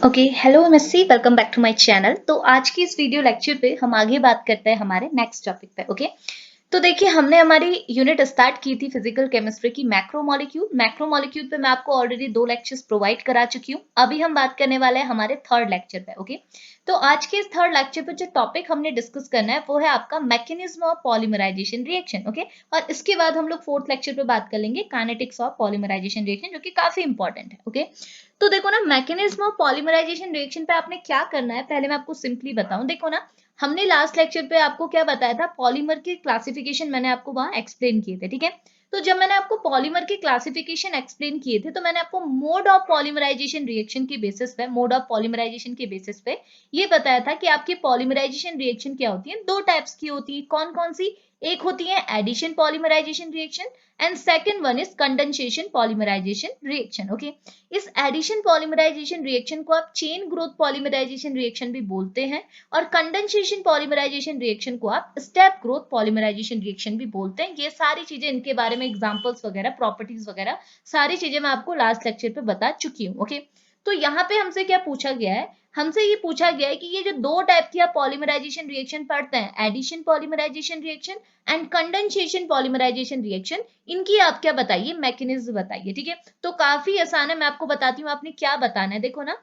Okay, hello Missy, welcome back to my channel. तो आज की इस वीडियो लेक्चर पे हम आगे बात करते हैं हमारे नेक्स्ट टॉपिक पे। ओके, तो देखिए हमने हमारी यूनिट स्टार्ट की थी फिजिकल केमिस्ट्री की मैक्रो मॉलिक्यूल पे मैं आपको ऑलरेडी 2 लेक्चर्स प्रोवाइड करा चुकी हूँ। अभी हम बात करने वाले हैं हमारे थर्ड लेक्चर पे। ओके, तो आज के इस थर्ड लेक्चर पे जो टॉपिक हमने डिस्कस करना है वो है आपका mechanism of polymerisation reaction. Okay, और इसके बाद हम लोग फोर्थ लेक्चर पे बात कर लेंगे काइनेटिक्स ऑफ पॉलीमराइजेशन रिएक्शन, जो कि काफी इंपॉर्टेंट है। ओके, तो देखो ना, मैकेनिज्म ऑफ पॉलीमराइजेशन रिएक्शन पे आपने क्या करना है, पहले मैं आपको सिंपली बताऊं। देखो ना, हमने लास्ट लेक्चर पे आपको क्या बताया था, पॉलीमर की क्लासिफिकेशन मैंने आपको वहां एक्सप्लेन किए थे। ठीक है, तो जब मैंने आपको पॉलीमर की क्लासिफिकेशन एक्सप्लेन किए थे तो मैंने आपको मोड ऑफ पॉलीमराइजेशन रिएक्शन के बेसिस पे, मोड ऑफ पॉलीमराइजेशन के बेसिस पे ये बताया था कि आपकी पॉलीमराइजेशन रिएक्शन क्या होती है। 2 टाइप्स की होती है। कौन कौन सी? एक होती है addition polymerisation reaction and second one is condensation polymerisation reaction. Okay, इस एडिशन पॉलीमराइजेशन रिएक्शन को आप चेन ग्रोथ पॉलीमराइजेशन रिएक्शन भी बोलते हैं और कंडेंसेशन पॉलीमराइजेशन रिएक्शन को आप स्टेप ग्रोथ पॉलीमराइजेशन रिएक्शन भी बोलते हैं। ये सारी चीजें, इनके बारे में एग्जांपल्स वगैरह, प्रॉपर्टीज वगैरह, सारी चीजें मैं आपको लास्ट लेक्चर पे बता चुकी हूँ। ओके, तो यहाँ पे हमसे क्या पूछा गया है, हमसे ये पूछा गया है कि ये जो 2 टाइप की आप पॉलीमराइजेशन रिएक्शन पढ़ते हैं, addition polymerisation reaction and condensation polymerisation reaction, इनकी आप क्या बताइए, मैकेनिज्म बताइए। ठीक है, तो काफी आसान है, मैं आपको बताती हूँ आपने क्या बताना है। देखो ना,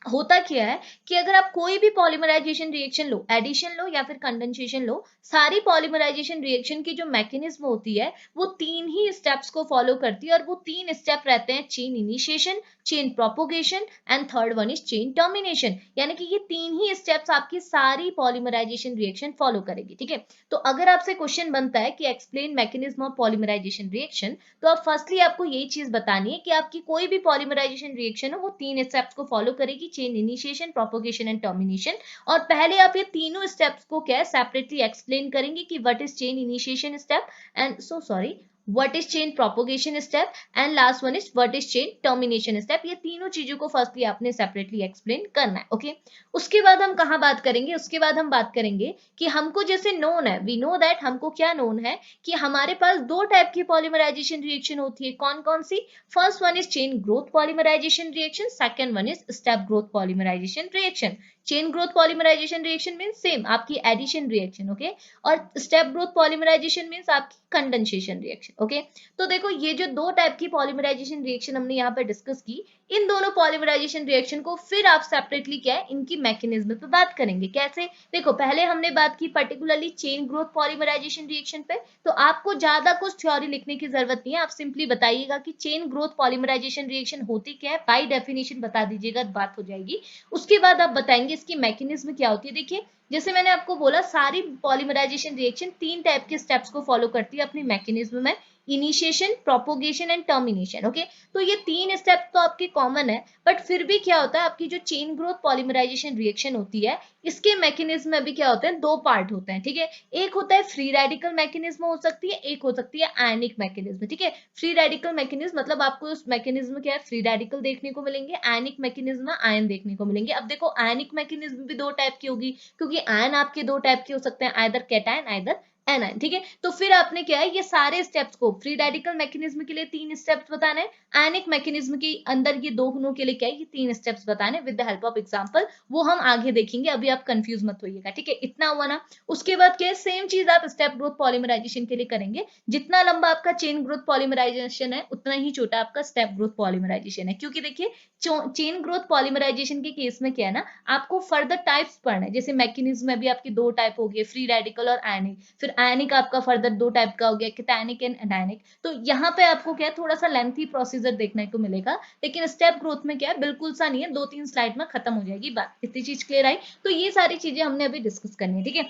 होता क्या है कि अगर आप कोई भी पॉलीमराइजेशन रिएक्शन लो, एडिशन लो या फिर कंडेंसेशन लो, सारी पॉलीमराइजेशन रिएक्शन की जो मैकेनिज्म होती है वो 3 ही स्टेप्स को फॉलो करती है, और वो 3 स्टेप रहते हैं: chain initiation, chain propagation and third one is chain termination. यानी कि ये 3 ही स्टेप्स आपकी सारी पॉलीमराइजेशन रिएक्शन फॉलो करेगी। ठीक है, तो अगर आपसे क्वेश्चन बनता है कि explain mechanism of polymerisation reaction, तो आप फर्स्टली आपको यही चीज बतानी है कि आपकी कोई भी पॉलीमराइजेशन रिएक्शन हो वो 3 स्टेप्स को फॉलो करेगी: chain initiation, propagation and termination. और पहले आप ये तीनों स्टेप्स को क्या है, सेपरेटली एक्सप्लेन करेंगे कि what is chain initiation step and what is chain propagation step and last one is what is chain termination step। ये तीनों चीजों को फर्स्टली आपने सेपरेटली एक्सप्लेन करना है। ओके, उसके बाद हम कहाँ बात करेंगे, उसके बाद हम बात करेंगे कि हमको जैसे नोन है, वी नो दैट, हमको क्या नोन है कि हमारे पास 2 टाइप की पॉलीमराइजेशन रिएक्शन होती है। कौन कौन सी? First one is chain growth polymerisation reaction, second one is step growth polymerisation reaction. Chain growth polymerisation reaction means same आपकी एडिशन रिएक्शन। ओके, और स्टेप ग्रोथ पॉलीमराइजेशन मींस आपकी कंडेंसेशन रिएक्शन। ओके, तो देखो ये जो 2 टाइप की polymerization reaction हमने यहाँ पे डिस्कस की, इन दोनों पॉलीमराइजेशन रिएक्शन को फिर आप सेपरेटली क्या है, इनकी मैकेनिज्म पे बात करेंगे। कैसे? देखो, पहले हमने बात की particularly chain growth polymerisation reaction पे, तो आपको ज्यादा कुछ थ्योरी लिखने की जरूरत नहीं है, आप सिंपली बताइएगा कि चेन ग्रोथ पॉलीमराइजेशन रिएक्शन होती क्या है, बाय डेफिनेशन बता दीजिएगा, बात हो जाएगी। उसके बाद आप बताएंगे इसकी मैकेनिज्म क्या होती है। देखिए, जैसे मैंने आपको बोला, सारी पॉलीमराइजेशन रिएक्शन 3 टाइप के स्टेप्स को फॉलो करती है अपनी मैकेनिज्म में: initiation, propagation and termination. Okay, तो ये 3 स्टेप तो आपके कॉमन है, बट फिर भी क्या होता है, आपकी जो चेन ग्रोथ पॉलीमराइजेशन रिएक्शन होती है, इसके मैकेनिज्म में भी क्या होते हैं, 2 पार्ट होते हैं। ठीक है, एक होता है फ्री रेडिकल मैकेनिज्म हो सकती है, एक हो सकती है आयनिक मैकेनिज्म। ठीक है, फ्री रेडिकल मैकेनिज्म मतलब आपको उस मैकेनिज्म क्या है, फ्री रेडिकल देखने को मिलेंगे, आयनिक मैकेनिज्म में आयन देखने को मिलेंगे। अब देखो, आयनिक मैकेनिज्म भी 2 टाइप की होगी, क्योंकि आयन आपके 2 टाइप के हो सकते हैं, आइदर कैटायन आइदर एनायन। ठीक है, तो फिर आपने क्या है, ये सारे स्टेप्स को, फ्री रेडिकल मैकेनिज्म के लिए 3 स्टेप्स बताने हैं, आयनिक मैकेनिज्म के अंदर ये दोनों के लिए क्या है, ये 3 स्टेप्स बताने with the help of example, वो हम आगे देखेंगे, अभी आप कंफ्यूज मत होइएगा। ठीक है, इतना हुआ ना। उसके बाद क्या है, सेम चीज आप स्टेप ग्रोथ पॉलीमराइजेशन के लिए करेंगे। जितना लंबा आपका चेन ग्रोथ पॉलीमराइजेशन है, उतना ही छोटा आपका स्टेप ग्रोथ पॉलीमराइजेशन है, क्योंकि देखिए चेन ग्रोथ पॉलीमराइजेशन के केस में क्या है ना, आपको फर्दर टाइप्स पढ़ना है। जैसे मैकेनिज्म में भी आपकी 2 टाइप हो गए, फ्री रेडिकल और आयनिक, फिर आयनिक आपका फर्दर 2 टाइप का हो गया, कैटायनिक एंड एनायनिक। तो यहाँ पे आपको क्या है, थोड़ा सा लेंथी प्रोसीजर देखने को मिलेगा, लेकिन स्टेप ग्रोथ में क्या है, बिल्कुल सा नहीं है, 2-3 स्लाइड में खत्म हो जाएगी बात। इतनी चीज क्लियर आई? तो ये सारी चीजें हमने अभी डिस्कस करनी है। ठीक है,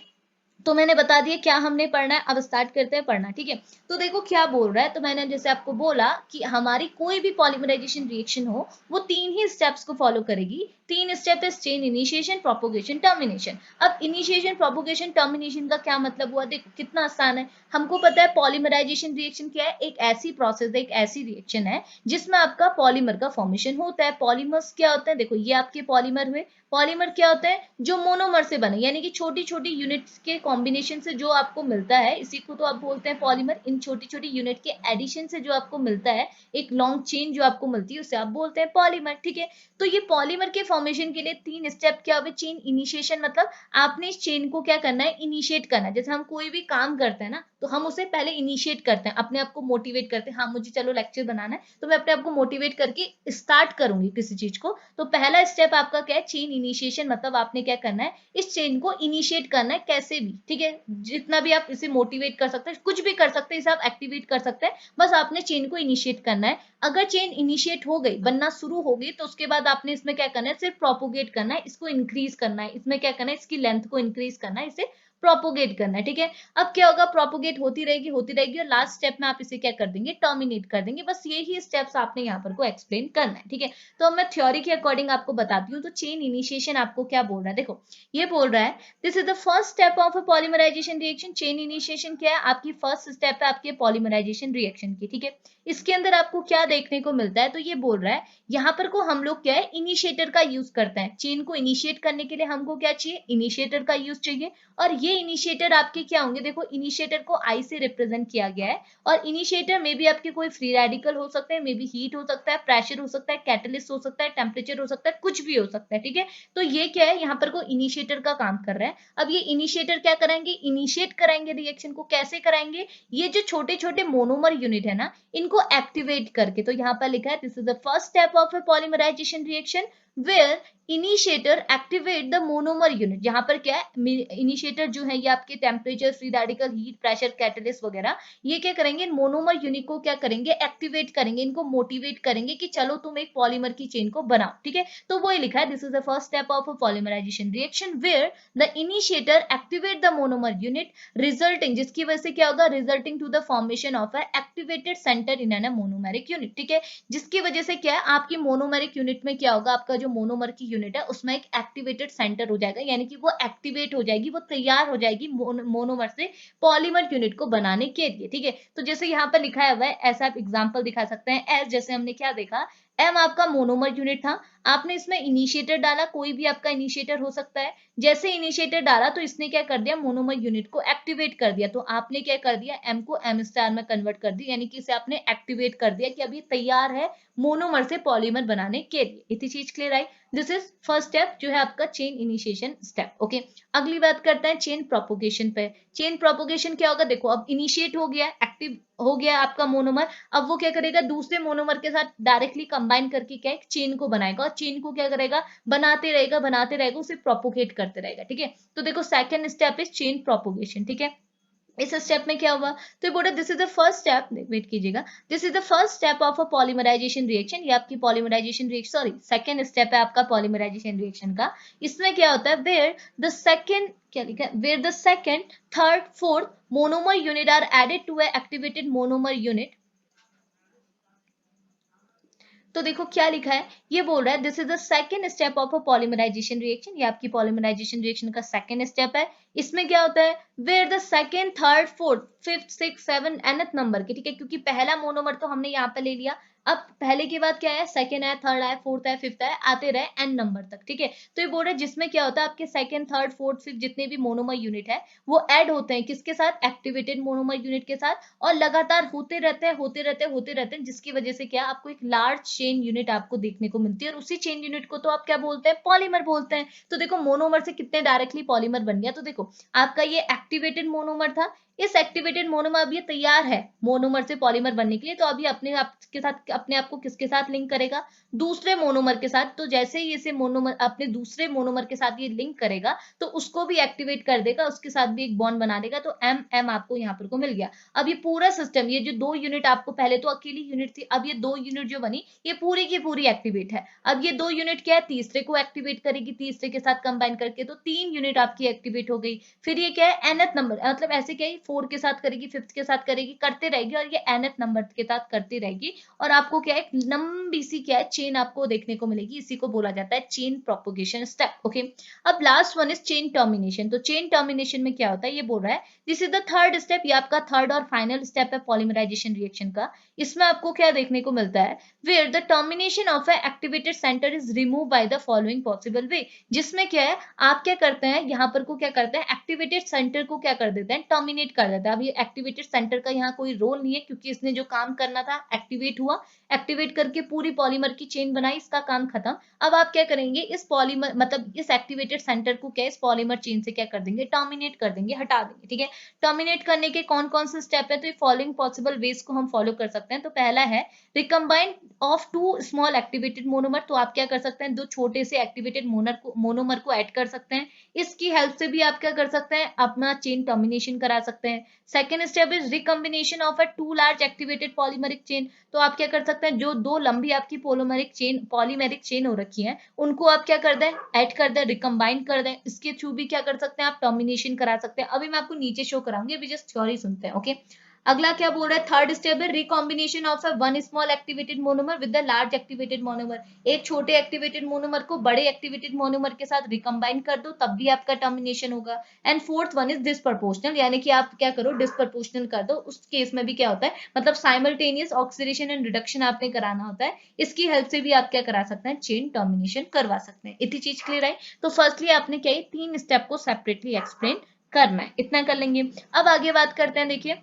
तो मैंने बता दिया क्या हमने पढ़ना है, अब स्टार्ट करते हैं पढ़ना। ठीक है, तो देखो क्या बोल रहा है, तो मैंने जैसे आपको बोला कि हमारी कोई भी पॉलीमराइजेशन रिएक्शन हो वो 3 ही स्टेप्स को फॉलो करेगी। 3 स्टेप है: चेन इनिशिएशन, प्रोपोगेशन, टर्मिनेशन। अब इनिशिएशन, प्रोपोगेशन, टर्मिनेशन का क्या मतलब हुआ, देखो कितना आसान है। हमको पता है पॉलीमराइजेशन रिएक्शन क्या है, एक ऐसी प्रोसेस है, एक ऐसी रिएक्शन है जिसमें आपका पॉलीमर का फॉर्मेशन होता है। पॉलीमर्स क्या होते हैं, देखो ये आपके पॉलीमर हुए, पॉलीमर क्या होता है, जो मोनोमर से बने, यानी कि छोटी छोटी यूनिट्स के कॉम्बिनेशन से जो आपको मिलता है, इसी को तो आप बोलते हैं पॉलीमर। इन छोटी छोटी यूनिट के एडिशन से जो आपको मिलता है, एक लॉन्ग चेन जो आपको मिलती है, उसे आप बोलते हैं पॉलीमर। ठीक है, तो ये पॉलीमर के फॉर्मेशन के लिए 3 स्टेप क्या हुए, चेन इनिशिएशन, मतलब आपने इस चेन को क्या करना है, इनिशिएट करना है। जैसे हम कोई भी काम करते हैं ना, तो हम उसे पहले इनिशिएट करते हैं, अपने आप को मोटिवेट करते हैं, हाँ मुझे चलो लेक्चर बनाना है, तो मैं अपने आप को मोटिवेट करके स्टार्ट करूंगी किसी चीज को। तो पहला स्टेप आपका क्या है, चेन इनिशिएशन, मतलब आपने क्या करना है, इस चेन को इनिशिएट करना है कैसे भी। ठीक है, जितना भी आप इसे मोटिवेट कर सकते हैं, कुछ भी कर सकते हैं, इसे आप एक्टिवेट कर सकते हैं, बस आपने चेन को इनिशिएट करना है। अगर चेन इनिशिएट हो गई, बनना शुरू हो गई, तो उसके बाद आपने इसमें क्या करना है, सिर्फ प्रोपोगेट करना है, इसको इंक्रीज करना है, इसमें क्या करना है, इसकी लेंथ को इंक्रीज करना है, इसे प्रोपोगेट करना है। ठीक है, अब क्या होगा, प्रोपोगेट होती रहेगी और लास्ट स्टेप में आप इसे क्या कर देंगे, टर्मिनेट कर देंगे। बस यही स्टेप्स आपने यहाँ पर को एक्सप्लेन करना है। ठीक है, तो अब मैं थ्योरी के अकॉर्डिंग आपको बताती हूँ। तो चेन इनिशिएशन आपको क्या बोल रहा है, देखो ये बोल रहा है this is the first step of a polymerisation reaction. Chain initiation क्या है, आपकी फर्स्ट स्टेप है आपके पॉलीमराइजेशन रिएक्शन की। ठीक है, इसके अंदर आपको क्या देखने को मिलता है, तो ये बोल रहा है यहाँ पर को हम लोग क्या है, इनिशिएटर का यूज करते हैं। चेन को इनिशिएट करने के लिए हमको क्या चाहिए, इनिशिएटर का यूज चाहिए। और ये इनिशिएटर आपके क्या होंगे, देखो इनिशिएटर को आई से रिप्रेजेंट किया गया है। और इनिशिएटर में भी आपके कोई फ्री रेडिकल हो सकते हैं, मे बी हीट हो सकता है, प्रेशर हो सकता है, कैटलिस्ट हो सकता है, टेम्परेचर हो सकता है, कुछ भी हो सकता है। ठीक है, तो ये क्या है, यहाँ पर को इनिशिएटर का काम कर रहा है। अब ये इनिशिएटर क्या करेंगे, इनिशिएट कराएंगे रिएक्शन को। कैसे कराएंगे, ये जो छोटे छोटे मोनोमर यूनिट है ना, इनको एक्टिवेट करके। तो यहाँ पर लिखा है this is the first step of a polymerisation reaction where initiator activate the monomer unit. यहाँ पर क्या है, इनिशिएटर जो है ये आपके temperature, free radical, heat, pressure, catalyst वगैरह, ये क्या करेंगे, मोनोमर यूनिट को क्या करेंगे, एक्टिवेट करेंगे, इनको मोटिवेट करेंगे कि चलो तुम एक पॉलीमर की चेन को बनाओ। ठीक है, तो वो लिखा है this is the first step of a polymerisation reaction where the initiator activate the monomer unit resulting, जिसकी वजह से क्या होगा, resulting to the formation of a activated centre in an monomeric unit. ठीक है, जिसकी वजह से क्या है, आपकी मोनोमेरिक यूनिट में क्या होगा, आपका जो मोनोमर की यूनिट है उसमें एक एक्टिवेटेड सेंटर हो जाएगा, यानी कि वो एक्टिवेट हो जाएगी, वो तैयार हो जाएगी मोनोमर से पॉलीमर यूनिट को बनाने के लिए। ठीक है, तो जैसे यहाँ पर लिखा हुआ है, ऐसा आप एग्जांपल दिखा सकते हैं। एस जैसे हमने क्या देखा, एम आपका मोनोमर यूनिट था, आपने इसमें इनिशिएटर डाला, कोई भी आपका इनिशिएटर हो सकता है। जैसे इनिशिएटर डाला तो इसने क्या कर दिया, मोनोमर यूनिट को एक्टिवेट कर दिया। तो आपने क्या कर दिया, एम को एम स्टार में कन्वर्ट कर दिया, यानी कि इसे आपने एक्टिवेट कर दिया कि अभी तैयार है मोनोमर से पॉलीमर बनाने के लिए। इतनी चीज clear I. This is first step जो है आपका चेन इनिशिएशन स्टेप। ओके, अगली बात करते हैं चेन प्रोपोगेशन पे। चेन प्रोपोगेशन क्या होगा, देखो अब इनिशिएट हो गया, एक्टिव हो गया आपका मोनोमर। अब वो क्या करेगा, दूसरे मोनोमर के साथ डायरेक्टली कंबाइन करके क्या एक चेन को बनाएगा, और चेन को क्या करेगा, बनाते रहेगा, उसे प्रोपोगेट करते रहेगा। ठीक है, तो देखो second step is chain propagation. ठीक है, इस स्टेप में क्या हुआ, तो ये बोला this is the first step, wait कीजिएगा, this is the first step of a polymerisation reaction. ये आपकी polymerisation reaction, sorry second step है आपका पॉलीमराइजेशन रिएक्शन का। इसमें क्या होता है, वेयर द सेकंड, क्या लिखा है, where the second, third, fourth monomer unit are added to a activated monomer unit. तो देखो क्या लिखा है, ये बोल रहा है this is the second step of a polymerisation reaction. ये आपकी पॉलीमराइजेशन रिएक्शन का सेकंड स्टेप है। इसमें क्या होता है, where the second, third, fourth, fifth, six, seven, nth number के, ठीक है, क्योंकि पहला मोनोमर तो हमने यहाँ पे ले लिया। अब पहले के बाद क्या है, सेकंड है, थर्ड है, फोर्थ है, फिफ्थ है, आते रहे n नंबर तक। ठीक है, तो ये बोल रहा है जिसमें क्या होता है, आपके सेकंड, थर्ड, फोर्थ, फिफ्थ जितने भी मोनोमर यूनिट है वो ऐड होते हैं किसके साथ, एक्टिवेटेड मोनोमर यूनिट के साथ, और लगातार होते रहते हैं, जिसकी वजह से क्या आपको एक लार्ज चेन यूनिट आपको देखने को मिलती है। और उसी चेन यूनिट को तो आप क्या बोलते हैं, पॉलीमर बोलते हैं। तो देखो मोनोमर से कितने डायरेक्टली पॉलीमर बन गया। तो देखो आपका ये एक्टिवेटेड मोनोमर था, इस एक्टिवेटेड मोनोमर अब ये तैयार है मोनोमर से पॉलीमर बनने के लिए। तो अभी अपने आप के साथ, अपने आप को किसके साथ लिंक करेगा, दूसरे मोनोमर के साथ। तो जैसे ही इसे मोनोमर अपने दूसरे मोनोमर के साथ ये लिंक करेगा, तो उसको भी एक्टिवेट कर देगा, उसके साथ भी एक बॉन्ड बना देगा। तो एम एम आपको यहाँ पर को मिल गया। अब ये पूरा सिस्टम, ये जो दो यूनिट आपको पहले तो अकेली यूनिट थी, अब ये दो यूनिट जो बनी ये पूरी की पूरी एक्टिवेट है। अब ये दो यूनिट क्या है, तीसरे को एक्टिवेट करेगी, तीसरे के साथ कंबाइन करके, तो तीन यूनिट आपकी एक्टिवेट हो गई। फिर ये क्या है, nth नंबर, मतलब ऐसे क्या है, 4 के साथ करेगी, 5th के साथ करेगी, करते रहेगी और ये nth नंबर के साथ करती रहेगी और आपको क्या है, एक लंबी सी क्या है, चेन आपको देखने को मिलेगी। इसी को बोला जाता है चेन प्रोपोगेशन स्टेप। ओके, अब last one is chain termination. तो चेन टर्मिनेशन में क्या होता है, ये बोल रहा है this is the third step, ये आपका थर्ड और फाइनल स्टेप है पॉलीमराइजेशन रिएक्शन का। इसमें आपको क्या देखने को मिलता है, where the termination of a activated centre is remove by the following possible way. जिसमें क्या है, आप क्या करते हैं, यहाँ पर को क्या करते हैं, एक्टिवेटेड सेंटर को क्या कर देते हैं, टर्मिनेट कर देते हैं। अब ये एक्टिवेटेड सेंटर का यहाँ कोई रोल नहीं है, क्योंकि इसने जो काम करना था एक्टिवेट हुआ, एक्टिवेट करके पूरी पॉलीमर की चेन बनाई, इसका काम खत्म। अब आप क्या करेंगे, इस पॉलीमर मतलब इस एक्टिवेटेड सेंटर को क्या इस पॉलीमर चेन से क्या कर देंगे, टर्मिनेट कर देंगे, हटा देंगे। ठीक है, टर्मिनेट करने के कौन कौन से स्टेप है, तो ये फॉलोइंग पॉसिबल वेज को हम फॉलो कर सकते हैं। तो पहला है recombine of two small activated monomer. तो आप क्या कर सकते हैं, दो छोटे से एक्टिवेटेड मोनोमर को ऐड कर सकते हैं। इसकी हेल्प से भी आप क्या कर सकते हैं, अपना चेन टर्मिनेशन करा सकते हैं। Second step is recombination of a two large activated polymeric chain. तो आप क्या कर सकते हैं, जो दो लंबी आपकी पॉलीमेरिक चेन हो रखी है, उनको आप क्या कर दें, ऐड कर दें, रिकम्बाइन कर दें। इसके थ्रू भी क्या कर सकते हैं, आप टर्मिनेशन करा सकते हैं। अभी मैं आपको नीचे शो कराऊंगी, अभी जस्ट थ्योरी सुनते हैं। ओके, अगला क्या बोल रहा है, थर्ड स्टेप है recombination of one small activated monomer with the large activated monomer. एक छोटे एक्टिवेटेड मोनोमर को बड़े एक्टिवेटेड मोनोमर के साथ रिकम्बाइन कर दो, तब भी आपका टर्मिनेशन होगा। एंड फोर्थ वन इज डिसप्रपोर्शनल, यानी कि आप क्या करो, डिसप्रपोर्शनल कर दो। उस केस में भी क्या होता है, मतलब साइमल्टेनियस ऑक्सीडेशन एंड रिडक्शन आपने कराना होता है। इसकी हेल्प से भी आप क्या करा सकते हैं, चेन टर्मिनेशन करवा सकते हैं। इतनी चीज क्लियर है। तो फर्स्टली आपने क्या, तीन स्टेप को सेपरेटली एक्सप्लेन करना है, इतना कर लेंगे। अब आगे बात करते हैं, देखिए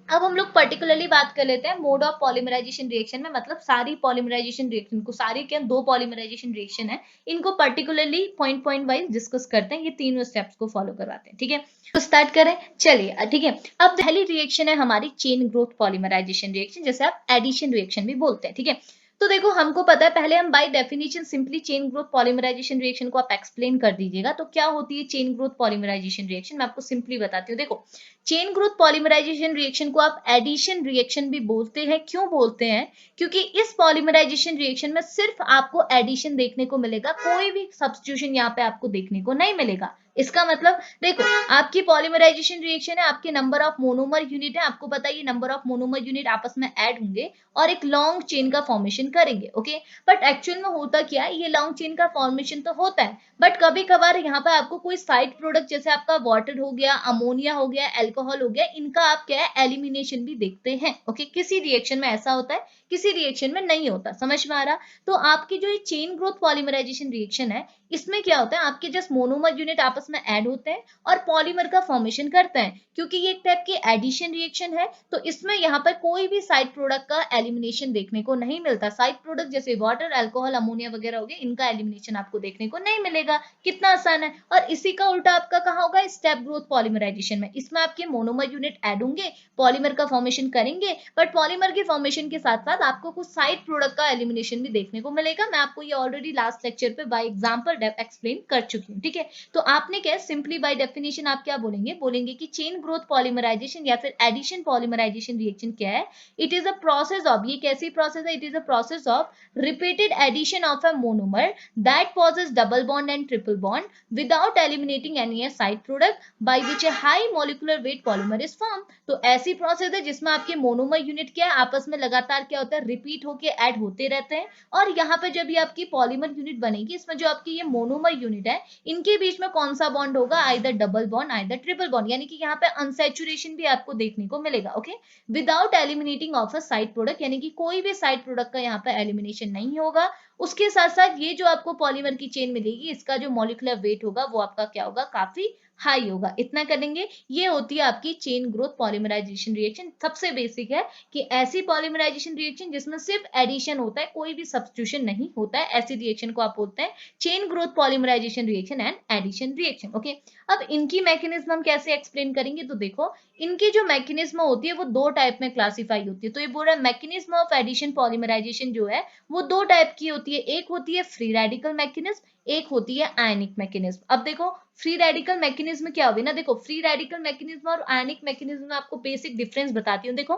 अब हम लोग पर्टिकुलरली बात कर लेते हैं मोड ऑफ पॉलीमराइजेशन रिएक्शन में, मतलब सारी पॉलीमराइजेशन रिएक्शन को, सारी क्या दो पॉलीमराइजेशन रिएक्शन है, इनको particularly point point wise discuss करते हैं, ये तीनों स्टेप्स को फॉलो करवाते हैं। ठीक है, तो स्टार्ट करें, चलिए। ठीक है, अब पहली रिएक्शन है हमारी चेन ग्रोथ पॉलीमराइजेशन रिएक्शन, जैसे आप एडिशन रिएक्शन भी बोलते हैं। ठीक है, तो देखो हमको पता है, पहले हम by definition simply chain growth polymerisation reaction को आप एक्सप्लेन कर दीजिएगा। तो क्या होती है चेन ग्रोथ पॉलीमराइजेशन रिएक्शन, मैं आपको सिंपली बताती हूँ। देखो, चेन ग्रोथ पॉलीमराइजेशन रिएक्शन को आप एडिशन रिएक्शन भी बोलते हैं। क्यों बोलते हैं, क्योंकि इस पॉलीमराइजेशन रिएक्शन में सिर्फ आपको एडिशन देखने को मिलेगा, कोई भी सब्स्टिट्यूशन यहाँ पे आपको देखने को नहीं मिलेगा। इसका मतलब देखो, आपकी पॉलीमराइजेशन रिएक्शन है, आपके नंबर ऑफ मोनोमर यूनिट है, आपको पता है ये नंबर ऑफ मोनोमर यूनिट आपस में ऐड होंगे और एक लॉन्ग चेन का फॉर्मेशन करेंगे। ओके, बट एक्चुअल में होता क्या है, ये लॉन्ग चेन का फॉर्मेशन तो होता है, बट कभी कभार यहाँ पर आपको कोई साइड प्रोडक्ट, जैसे आपका वाटर हो गया, अमोनिया हो गया, अल्कोहल हो गया, इनका आप क्या है, एलिमिनेशन भी देखते हैं। ओके, किसी रिएक्शन में ऐसा होता है, किसी रिएक्शन में नहीं होता। समझ में आ रहा? तो आपकी जो ये चेन ग्रोथ पॉलीमराइजेशन रिएक्शन है, इसमें क्या होता है, आपके जस्ट मोनोमर यूनिट आपस में ऐड होते हैं और पॉलीमर का फॉर्मेशन करते हैं। क्योंकि ये एक टाइप की एडिशन रिएक्शन है, तो इसमें यहाँ पर कोई भी साइड प्रोडक्ट का एलिमिनेशन देखने को नहीं मिलता। साइड प्रोडक्ट जैसे वाटर, अल्कोहल, अमोनिया वगैरह हो गए, इनका एलिमिनेशन आपको देखने को नहीं मिलेगा। कितना आसान है। और इसी का उल्टा आपका कहाँ होगा, स्टेप ग्रोथ पॉलीमराइजेशन में। इसमें आपके मोनोमर यूनिट ऐड होंगे, पॉलीमर का फॉर्मेशन करेंगे, बट पॉलीमर के फॉर्मेशन के साथ साथ आपको कुछ साइड प्रोडक्ट का एलिमिनेशन भी देखने को मिलेगा। मैं आपको ये ऑलरेडी लास्ट लेक्चर पे बाय एग्जांपल एक्सप्लेन कर चुकी हूँ। ठीक है, तो आपने क्या, सिंपली बाय डेफिनेशन आप क्या बोलेंगे, बोलेंगे कि चेन ग्रोथ पॉलीमराइजेशन या फिर एडिशन पॉलीमराइजेशन रिएक्शन क्या है, it is a process of, ये कैसी प्रोसेस है, it is a process of repeated addition of a monomer that possess double bond and triple bond without eliminating any side product by which a high molecular weight polymer is form. तो ऐसी process है जिसमें आपके monomer unit क्या है, आपस में लगातार क्या होता है, रिपीट होके ऐड होते रहते हैं। और यहाँ पे जब भी आपकी पॉलीमर यूनिट बनेगी, इसमें जो आपकी ये मोनोमर यूनिट है, इनके बीच में कौन सा बॉन्ड होगा, either double bond either triple bond, यानी कि यहाँ पे अनसैचुरेशन भी आपको देखने को मिलेगा। Okay, without eliminating of a side product, यानी कि कोई भी साइड प्रोडक्ट का यहाँ पे एलिमिनेशन नहीं होगा। उसके साथ साथ ये जो आपको पॉलीमर की चेन मिलेगी, इसका जो मॉलिक्यूलर वेट होगा वो आपका क्या होगा, काफी हाई होगा। इतना करेंगे, ये होती है आपकी चेन ग्रोथ पॉलीमराइजेशन रिएक्शन। सबसे बेसिक है कि ऐसी पॉलीमराइजेशन रिएक्शन जिसमें सिर्फ एडिशन होता है, कोई भी सब्स्टिट्यूशन नहीं होता है, ऐसी रिएक्शन को आप बोलते हैं chain growth polymerisation reaction and addition reaction. Okay, अब इनकी मैकेनिज्म हम कैसे एक्सप्लेन करेंगे, तो देखो इनकी जो मैकेनिज्म होती है वो दो टाइप में क्लासिफाई होती है। तो ये बोल रहा है मैकेनिज्म ऑफ एडिशन पॉलीमराइजेशन जो है वो दो टाइप की होती है, एक होती है फ्री रेडिकल मैकेनिज्म, एक होती है आयनिक मैकेनिज्म। अब देखो फ्री रेडिकल मैकेनिज्म क्या होगी ना, देखो फ्री रेडिकल मैकेनिज्म और आयनिक मैकेनिज्म में आपको बेसिक डिफरेंस बताती हूँ। देखो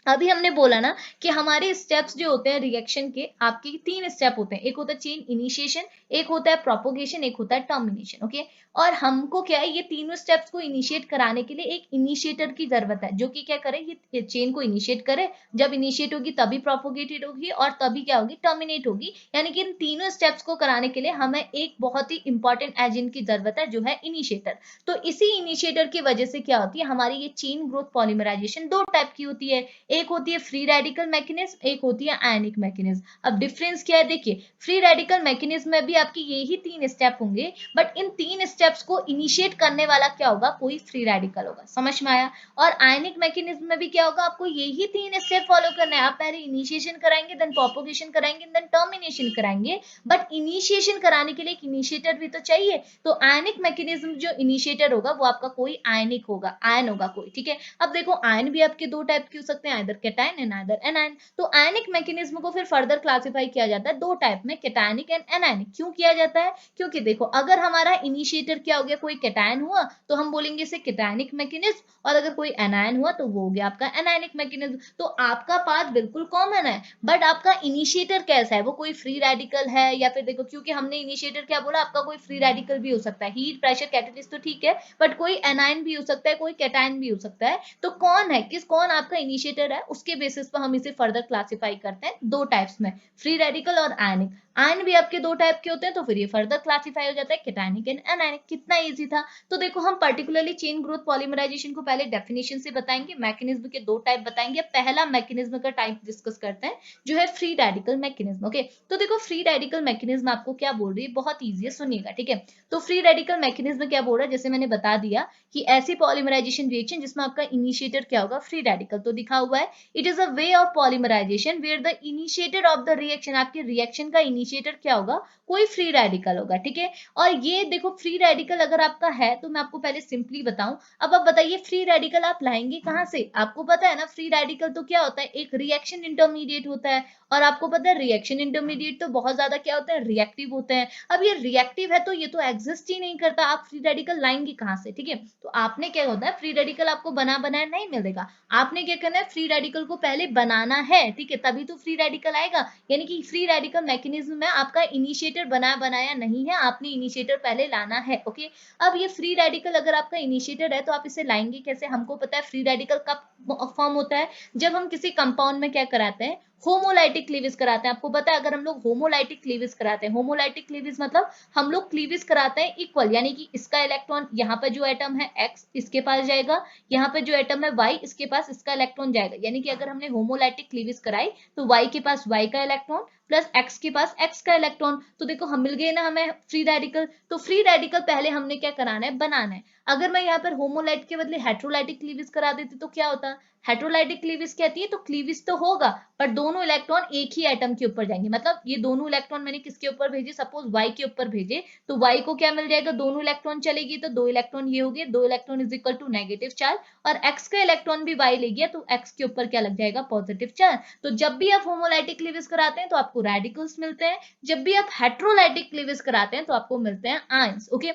अभी हमने बोला ना कि हमारे स्टेप्स जो होते हैं रिएक्शन के, आपके 3 स्टेप होते हैं। एक होता है चेन इनिशिएशन, एक होता है प्रोपोगेशन, एक होता है टर्मिनेशन। ओके, और हमको क्या है, ये तीनों स्टेप्स को इनिशिएट कराने के लिए एक इनिशिएटर की जरूरत है, जो कि क्या करे, ये चेन को इनिशिएट करे। जब इनिशिएट होगी तभी प्रोपोगेटेड होगी, और तभी क्या होगी, टर्मिनेट होगी। यानी कि इन तीनों स्टेप्स को कराने के लिए हमें एक बहुत ही इंपॉर्टेंट एजेंट की जरूरत है, जो है इनिशिएटर। तो इसी इनिशिएटर की वजह से क्या होती है, हमारी ये चेन ग्रोथ पॉलीमराइजेशन दो टाइप की होती है। एक होती है फ्री रेडिकल मैकेनिज्म, एक होती है आयनिक मैकेनिज्म। अब डिफरेंस क्या है, देखिए, फ्री रेडिकल मैकेनिज्म में भी आपकी यही 3 स्टेप होंगे, बट इन 3 स्टेप्स को इनिशिएट करने वाला क्या होगा, कोई फ्री रेडिकल होगा। समझ में आया? और आयनिक मैकेनिज्म में भी क्या होगा, आपको यही 3 स्टेप फॉलो करना है। आप पहले इनिशिएशन कराएंगे, देन प्रोपोगेशन कराएंगे, देन टर्मिनेशन कराएंगे। बट इनिशिएशन कराने के लिए एक इनिशिएटर भी तो चाहिए। तो आयनिक मैकेनिज्म जो इनिशिएटर होगा वो आपका कोई आयनिक होगा, आयन होगा कोई। ठीक है, अब देखो, आयन भी आपके दो टाइप के हो सकते हैं, either cation and either anion. तो आयनिक मैकेनिज्म को फिर फर्दर क्लासिफाई किया जाता है दो टाइप में, कैटायनिक एंड एनायनिक। क्यों किया जाता है? क्योंकि देखो, अगर हमारा इनिशिएटर क्या हो गया, कोई कैटायन हुआ, तो हम बोलेंगे इसे कैटायनिक मैकेनिज्म, और अगर कोई एनायन हुआ तो वो हो गया आपका एनायनिक मैकेनिज्म। तो आपका पाथ बिल्कुल कॉमन है, बट आपका इनिशिएटर कैसा है, वो कोई फ्री रेडिकल है या फिर देखो, क्योंकि हमने इनिशिएटर क्या बोला, आपका कोई फ्री रेडिकल भी हो सकता है, हीट प्रेशर कैटेलिस्ट तो ठीक है, बट कोई एनायन भी हो सकता है, कोई कैटायन भी हो सकता है। तो कौन है, कौन आपका इनिशिएटर है, उसके बेसिस पर हम इसे फर्दर क्लासिफाई करते हैं दो टाइप्स में, फ्री रेडिकल और आयनिक। आयन भी आपके दो टाइप के होते हैं, तो फिर ये फर्दर क्लासिफाई हो जाता है कैटायनिक एंड एनायनिक। कितना इजी था। तो देखो, हम पर्टिकुलरली चेन ग्रोथ पॉलीमराइजेशन को पहले डेफिनेशन से बताएंगे, मैकेनिज्म के दो टाइप बताएंगे। पहला मैकेनिज्म का टाइप डिस्कस करते हैं, जो है फ्री रेडिकल मैकेनिज्म। ओके, तो देखो, फ्री रेडिकल मैकेनिज्म आपको क्या बोल रही है, बहुत ईजी है, सुनिएगा। ठीक है, तो फ्री रेडिकल मैकेनिज्म क्या बोल रहा है, जैसे मैंने बता दिया कि ऐसी पॉलीमराइजेशन रिएक्शन जिसमें आपका इनिशिएटर क्या होगा, फ्री रेडिकल। तो दिखा हुआ है, it is a way of polymerisation where the initiator of the reaction, आपके रिएक्शन का इनिशिएटर क्या होगा, कोई फ्री रेडिकल होगा। ठीक है, और ये देखो, फ्री रेडिकल अगर आपका है, तो मैं आपको पहले सिंपली बताऊं। अब आप बताइए, फ्री रेडिकल आप लाएंगे कहां से? आपको पता है ना, फ्री रेडिकल तो क्या होता है, एक रिएक्शन इंटरमीडिएट होता है। और आपको पता है, रिएक्शन इंटरमीडिएट तो बहुत ज्यादा क्या होते हैं, रिएक्टिव होते हैं। अब ये रिएक्टिव है, तो ये तो एग्जिस्ट ही नहीं करता, आप फ्री रेडिकल लाएंगे कहां से? ठीक है, तो आपने क्या होता है, फ्री रेडिकल आपको बना बनाया नहीं मिलेगा। आपने क्या करना है, फ्री रेडिकल को पहले बनाना है। ठीक है, तभी तो फ्री रेडिकल आएगा। यानी कि फ्री रेडिकल मैकेनिज्म में आपका इनिशिएटर बना बनाया नहीं है, आपने इनिशिएटर पहले लाना है। ओके, अब ये फ्री रेडिकल अगर आपका इनिशिएटर है, तो आप इसे लाएंगे कैसे? हमको पता है फ्री रेडिकल कब फॉर्म होता है, जब हम किसी कंपाउंड में क्या कराते हैं, होमोलाइटिक क्लीवेज कराते हैं। आपको पता है, अगर हम लोग होमोलाइटिक क्लीवेज कराते हैं, होमोलाइटिक क्लीवेज मतलब हम लोग क्लीवेज कराते हैं इक्वल, यानी कि इसका इलेक्ट्रॉन यहाँ पर जो एटम है x इसके पास जाएगा, यहाँ पे जो एटम है y इसके पास इसका इलेक्ट्रॉन जाएगा। यानी कि अगर हमने होमोलाइटिक क्लीवेज कराई, तो y के पास y का इलेक्ट्रॉन प्लस x के पास x का इलेक्ट्रॉन, तो देखो हम मिल गए ना हमें फ्री रेडिकल। तो फ्री रेडिकल पहले हमने क्या कराना है, बनाना है। अगर मैं यहाँ पर होमोलाइट के बदले हेट्रोलाइटिक क्लीवेज करा देती तो क्या होता, हेट्रोलाइटिक क्लीवेज कहती है, तो क्लीवेज तो होगा, पर दोनों इलेक्ट्रॉन एक ही एटम के ऊपर जाएंगे। मतलब ये दोनों इलेक्ट्रॉन मैंने किसके ऊपर भेजे, सपोज y के ऊपर भेजे, तो y को क्या मिल जाएगा, दोनों इलेक्ट्रॉन चलेगी, तो दो इलेक्ट्रॉन ये हो गए, दो electron is equal to negative charge, और x का इलेक्ट्रॉन भी y ले गया, तो x के ऊपर क्या लग जाएगा, पॉजिटिव चार्ज। तो जब भी आप होमोलाइटिक क्लीवेज कराते हैं, तो आपको रेडिकल्स मिलते हैं। जब भी आप हेट्रोलाइटिक क्लीवेज कराते हैं, तो आपको मिलते हैं आयंस। ओके,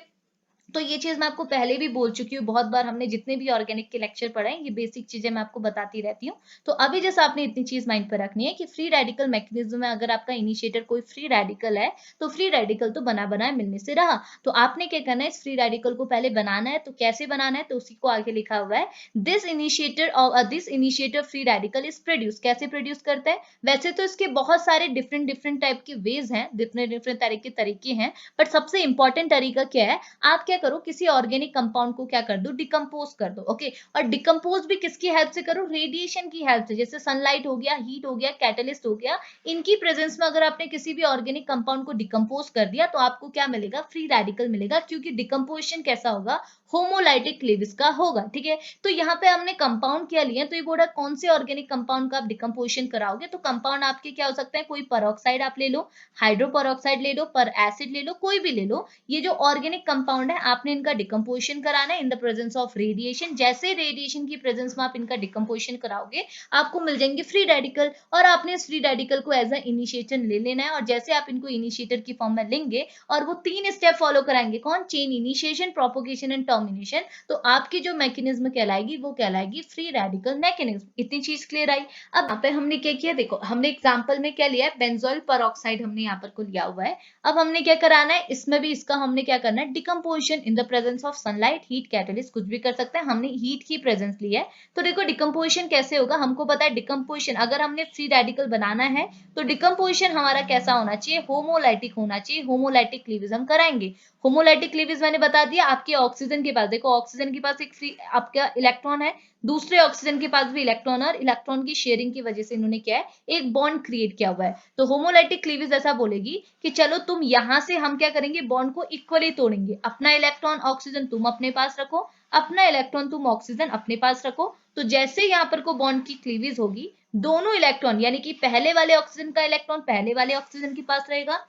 तो ये चीज मैं आपको पहले भी बोल चुकी हूँ बहुत बार, हमने जितने भी ऑर्गेनिक के लेक्चर पढ़े हैं, ये बेसिक चीजें मैं आपको बताती रहती हूँ। तो अभी जैसे आपने इतनी चीज माइंड पर रखनी है कि फ्री रेडिकल मैकेनिज्म में अगर आपका इनिशिएटर कोई फ्री रेडिकल है, तो फ्री रेडिकल तो बना बनाया मिलने से रहा। तो आपने क्या करना है, इस फ्री रेडिकल को पहले बनाना है। तो कैसे बनाना है, तो उसी को आगे लिखा हुआ है, this initiator free radical is produce. कैसे प्रोड्यूस करते हैं, वैसे तो इसके बहुत सारे डिफरेंट डिफरेंट टाइप के वेज हैं, डिफरेंट डिफरेंट तरह के तरीके हैं, बट सबसे इंपॉर्टेंट तरीका क्या है, आप क्या करो, किसी ऑर्गेनिक कंपाउंड को क्या कर दो, डिकम्पोज कर दो। ओके, और डिकम्पोज भी किसकी हेल्प से करो, रेडिएशन की हेल्प से। जैसे सनलाइट हो गया, हीट हो गया, कैटलिस्ट हो गया, इनकी प्रेजेंस में अगर आपने किसी भी ऑर्गेनिक कंपाउंड को डिकम्पोज कर दिया, तो आपको क्या मिलेगा, फ्री रेडिकल मिलेगा, क्योंकि डिकम्पोजिशन कैसा होगा, होमोलाइटिक क्लीवेज का होगा। ठीक है, तो यहाँ पे हमने कंपाउंड क्या लिया, तो ये बोला कौन से ऑर्गेनिक कंपाउंड का आप डिकम्पोजिशन कराओगे, तो कंपाउंड आपके क्या हो सकते हैं, कोई पेरोक्साइड आप ले लो, हाइड्रोपेरोक्साइड ले लो, पर एसिड ले लो, कोई भी ले लो। ये जो ऑर्गेनिक कंपाउंड है आपने इनका डिकम्पोजिशन कराना है in the presence of radiation. जैसे रेडिएशन की प्रेजेंस में आप इनका डिकम्पोजिशन कराओगे आपको मिल जाएंगे फ्री रेडिकल, और आपने इस फ्री रेडिकल को एज अ इनिशिएटर ले लेना है। और जैसे आप इनको इनिशिएटर की फॉर्म में लेंगे और वो 3 स्टेप फॉलो कराएंगे, कौन? Chain initiation, propagation and termination, तो आपकी जो मैकेनिज्म कहलाएगी वो कहलाएगी फ्री रेडिकल मैकेनिज्म। इतनी चीज क्लियर आई। अब यहाँ पे हमने क्या किया, देखो हमने एग्जांपल में क्या लिया है, बेंजोइल पेरोक्साइड हमने यहाँ पर को लिया हुआ है। अब हमने क्या कराना है, इसमें भी इसका हमने क्या करना है, decomposition in the presence of sunlight, heat, catalyst, कुछ भी कर सकते हैं। हमने हीट की प्रेजेंस ली है। तो देखो डिकम्पोजिशन कैसे होगा, हमको पता है डिकम्पोजिशन अगर हमने फ्री रेडिकल बनाना है तो डिकम्पोजिशन हमारा कैसा होना चाहिए, होमोलाइटिक होना चाहिए। होमोलाइटिक क्लीवेज हम कराएंगे। होमोलाइटिक क्लीवेज मैंने बता दिया, आपके ऑक्सीजन के पास, देखो ऑक्सीजन के पास एक फ्री आपका इलेक्ट्रॉन है, दूसरे ऑक्सीजन के पास भी इलेक्ट्रॉन, और इलेक्ट्रॉन की शेयरिंग की वजह से इन्होंने क्या है, एक बॉन्ड क्रिएट किया हुआ है। तो होमोलाइटिक क्लीवेज ऐसा बोलेगी कि चलो तुम यहां से हम क्या करेंगे, बॉन्ड को इक्वली तोड़ेंगे। अपना इलेक्ट्रॉन ऑक्सीजन तुम अपने पास रखो, अपना इलेक्ट्रॉन तुम ऑक्सीजन अपने पास रखो। तो जैसे यहाँ पर को बॉन्ड की क्लीवेज होगी, दोनों इलेक्ट्रॉन यानी कि पहले वाले ऑक्सीजन का इलेक्ट्रॉन पहले वाले ऑक्सीजन के पास रहेगा,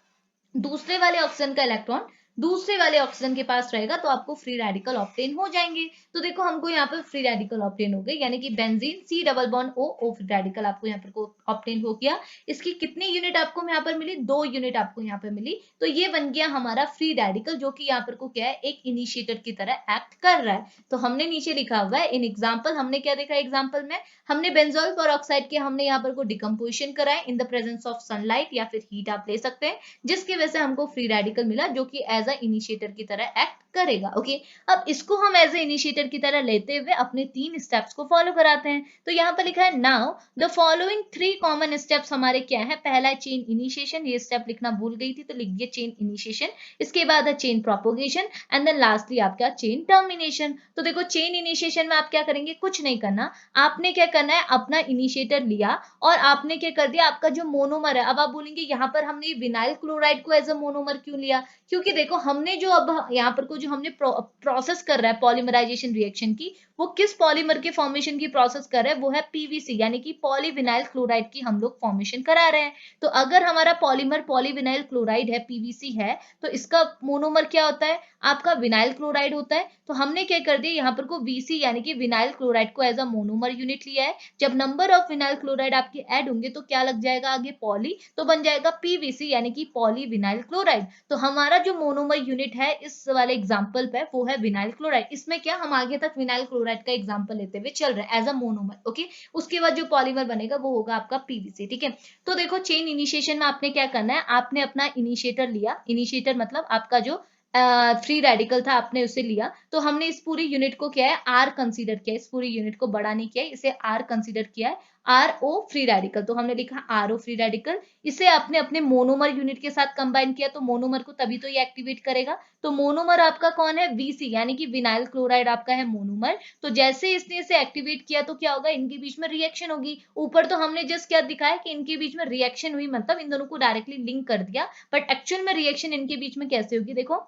दूसरे वाले ऑक्सीजन का इलेक्ट्रॉन दूसरे वाले ऑक्सीजन के पास रहेगा, तो आपको फ्री रेडिकल ऑब्टेन हो जाएंगे। तो देखो हमको यहाँ पर फ्री रेडिकल ऑब्टेन हो गए, यानी कि benzene C double bond O O free radical आपको यहाँ पर को ऑब्टेन हो गया। इसकी कितनी यूनिट आपको यहाँ पर मिली, 2 यूनिट आपको यहाँ पर मिली। तो ये बन गया हमारा फ्री रेडिकल, जो कि यहाँ पर को क्या है, एक इनिशिएटर की तरह एक्ट कर रहा है। तो हमने नीचे लिखा हुआ है इन एग्जाम्पल, हमने क्या देखा एग्जाम्पल में, हमने बेंजोइल पेरोक्साइड के हमने यहाँ पर को डिकम्पोजिशन कराए in the presence of sunlight या फिर हीट आप ले सकते हैं, जिसकी वजह से हमको फ्री रेडिकल मिला, जो कि एज अ इनिशिएटर की तरह एक्ट करेगा। ओके, अब इसको हम एज ए इनिशिएटर की तरह लेते हुए अपने 3 स्टेप्स को फॉलो कराते हैं। तो यहाँ पर लिखा है now the following 3 common steps हमारे क्या है, पहला है चेन इनिशिएशन, ये स्टेप लिखना भूल गई थी तो लिख दिया चेन इनिशिएशन। इसके बाद है chain propagation and then lastly आपका चेन टर्मिनेशन। तो देखो चेन इनिशिएशन में आप क्या करेंगे, कुछ नहीं करना, आपने क्या करना है, अपना इनिशिएटर लिया और आपने क्या कर दिया, आपका जो मोनोमर है, अब आप बोलेंगे यहाँ पर हमने विनाइल क्लोराइड को एज अ मोनोमर क्यों लिया, क्योंकि देखो हमने जो अब यहाँ पर को जो हमने प्रोसेस कर रहा है पॉलीमराइजेशन रिएक्शन की, वो किस पॉलीमर के फॉर्मेशन की प्रोसेस कर रहे हैं, वो है पीवीसी यानी कि पॉलीविनाइल क्लोराइड की हम लोग फॉर्मेशन करा रहे हैं। तो अगर हमारा पॉलीमर पॉलीविनाइल क्लोराइड है, पीवीसी है, तो इसका मोनोमर क्या होता है, आपका विनाइल क्लोराइड होता है। तो हमने क्या कर दिया, यहाँ पर को वीसी यानी कि विनाइल क्लोराइड को एज अ मोनोमर यूनिट लिया है। जब नंबर ऑफ विनाइल क्लोराइड आपके ऐड होंगे तो क्या लग जाएगा आगे, पॉली, तो बन जाएगा पीवीसी यानी कि पॉलीविनाइल क्लोराइड। तो हमारा जो मोनोमर यूनिट है इस वाले एग्जांपल पे वो है विनाइल क्लोराइड। इसमें क्या हम आगे तक विनाइल क्लोराइड का एग्जांपल लेते हुए चल रहे हैं एज अ मोनोमर। ओके, उसके बाद जो पॉलीमर बनेगा वो होगा आपका पीवीसी। ठीक है, तो देखो चेन इनिशिएशन में आपने क्या करना है, आपने अपना इनिशिएटर लिया, इनिशिएटर मतलब आपका जो फ्री रेडिकल था आपने उसे लिया। तो हमने इस पूरी यूनिट को क्या है, आर कंसीडर किया, इस पूरी यूनिट को बड़ा नहीं किया, इसे आर कंसीडर किया है, आर ओ फ्री रेडिकल। तो हमने लिखा आर ओ फ्री रेडिकल, इसे आपने अपने मोनोमर यूनिट के साथ कंबाइन किया, तो मोनोमर को तभी तो ये एक्टिवेट करेगा। तो मोनोमर आपका कौन है, वीसी यानी कि विनाइल क्लोराइड आपका है मोनोमर। तो जैसे इसने इसे एक्टिवेट किया तो क्या होगा, इनके बीच में रिएक्शन होगी। ऊपर तो हमने जस्ट क्या दिखाया कि इनके बीच में रिएक्शन हुई, मतलब इन दोनों को डायरेक्टली लिंक कर दिया, बट एक्चुअल में रिएक्शन इनके बीच में कैसे होगी, देखो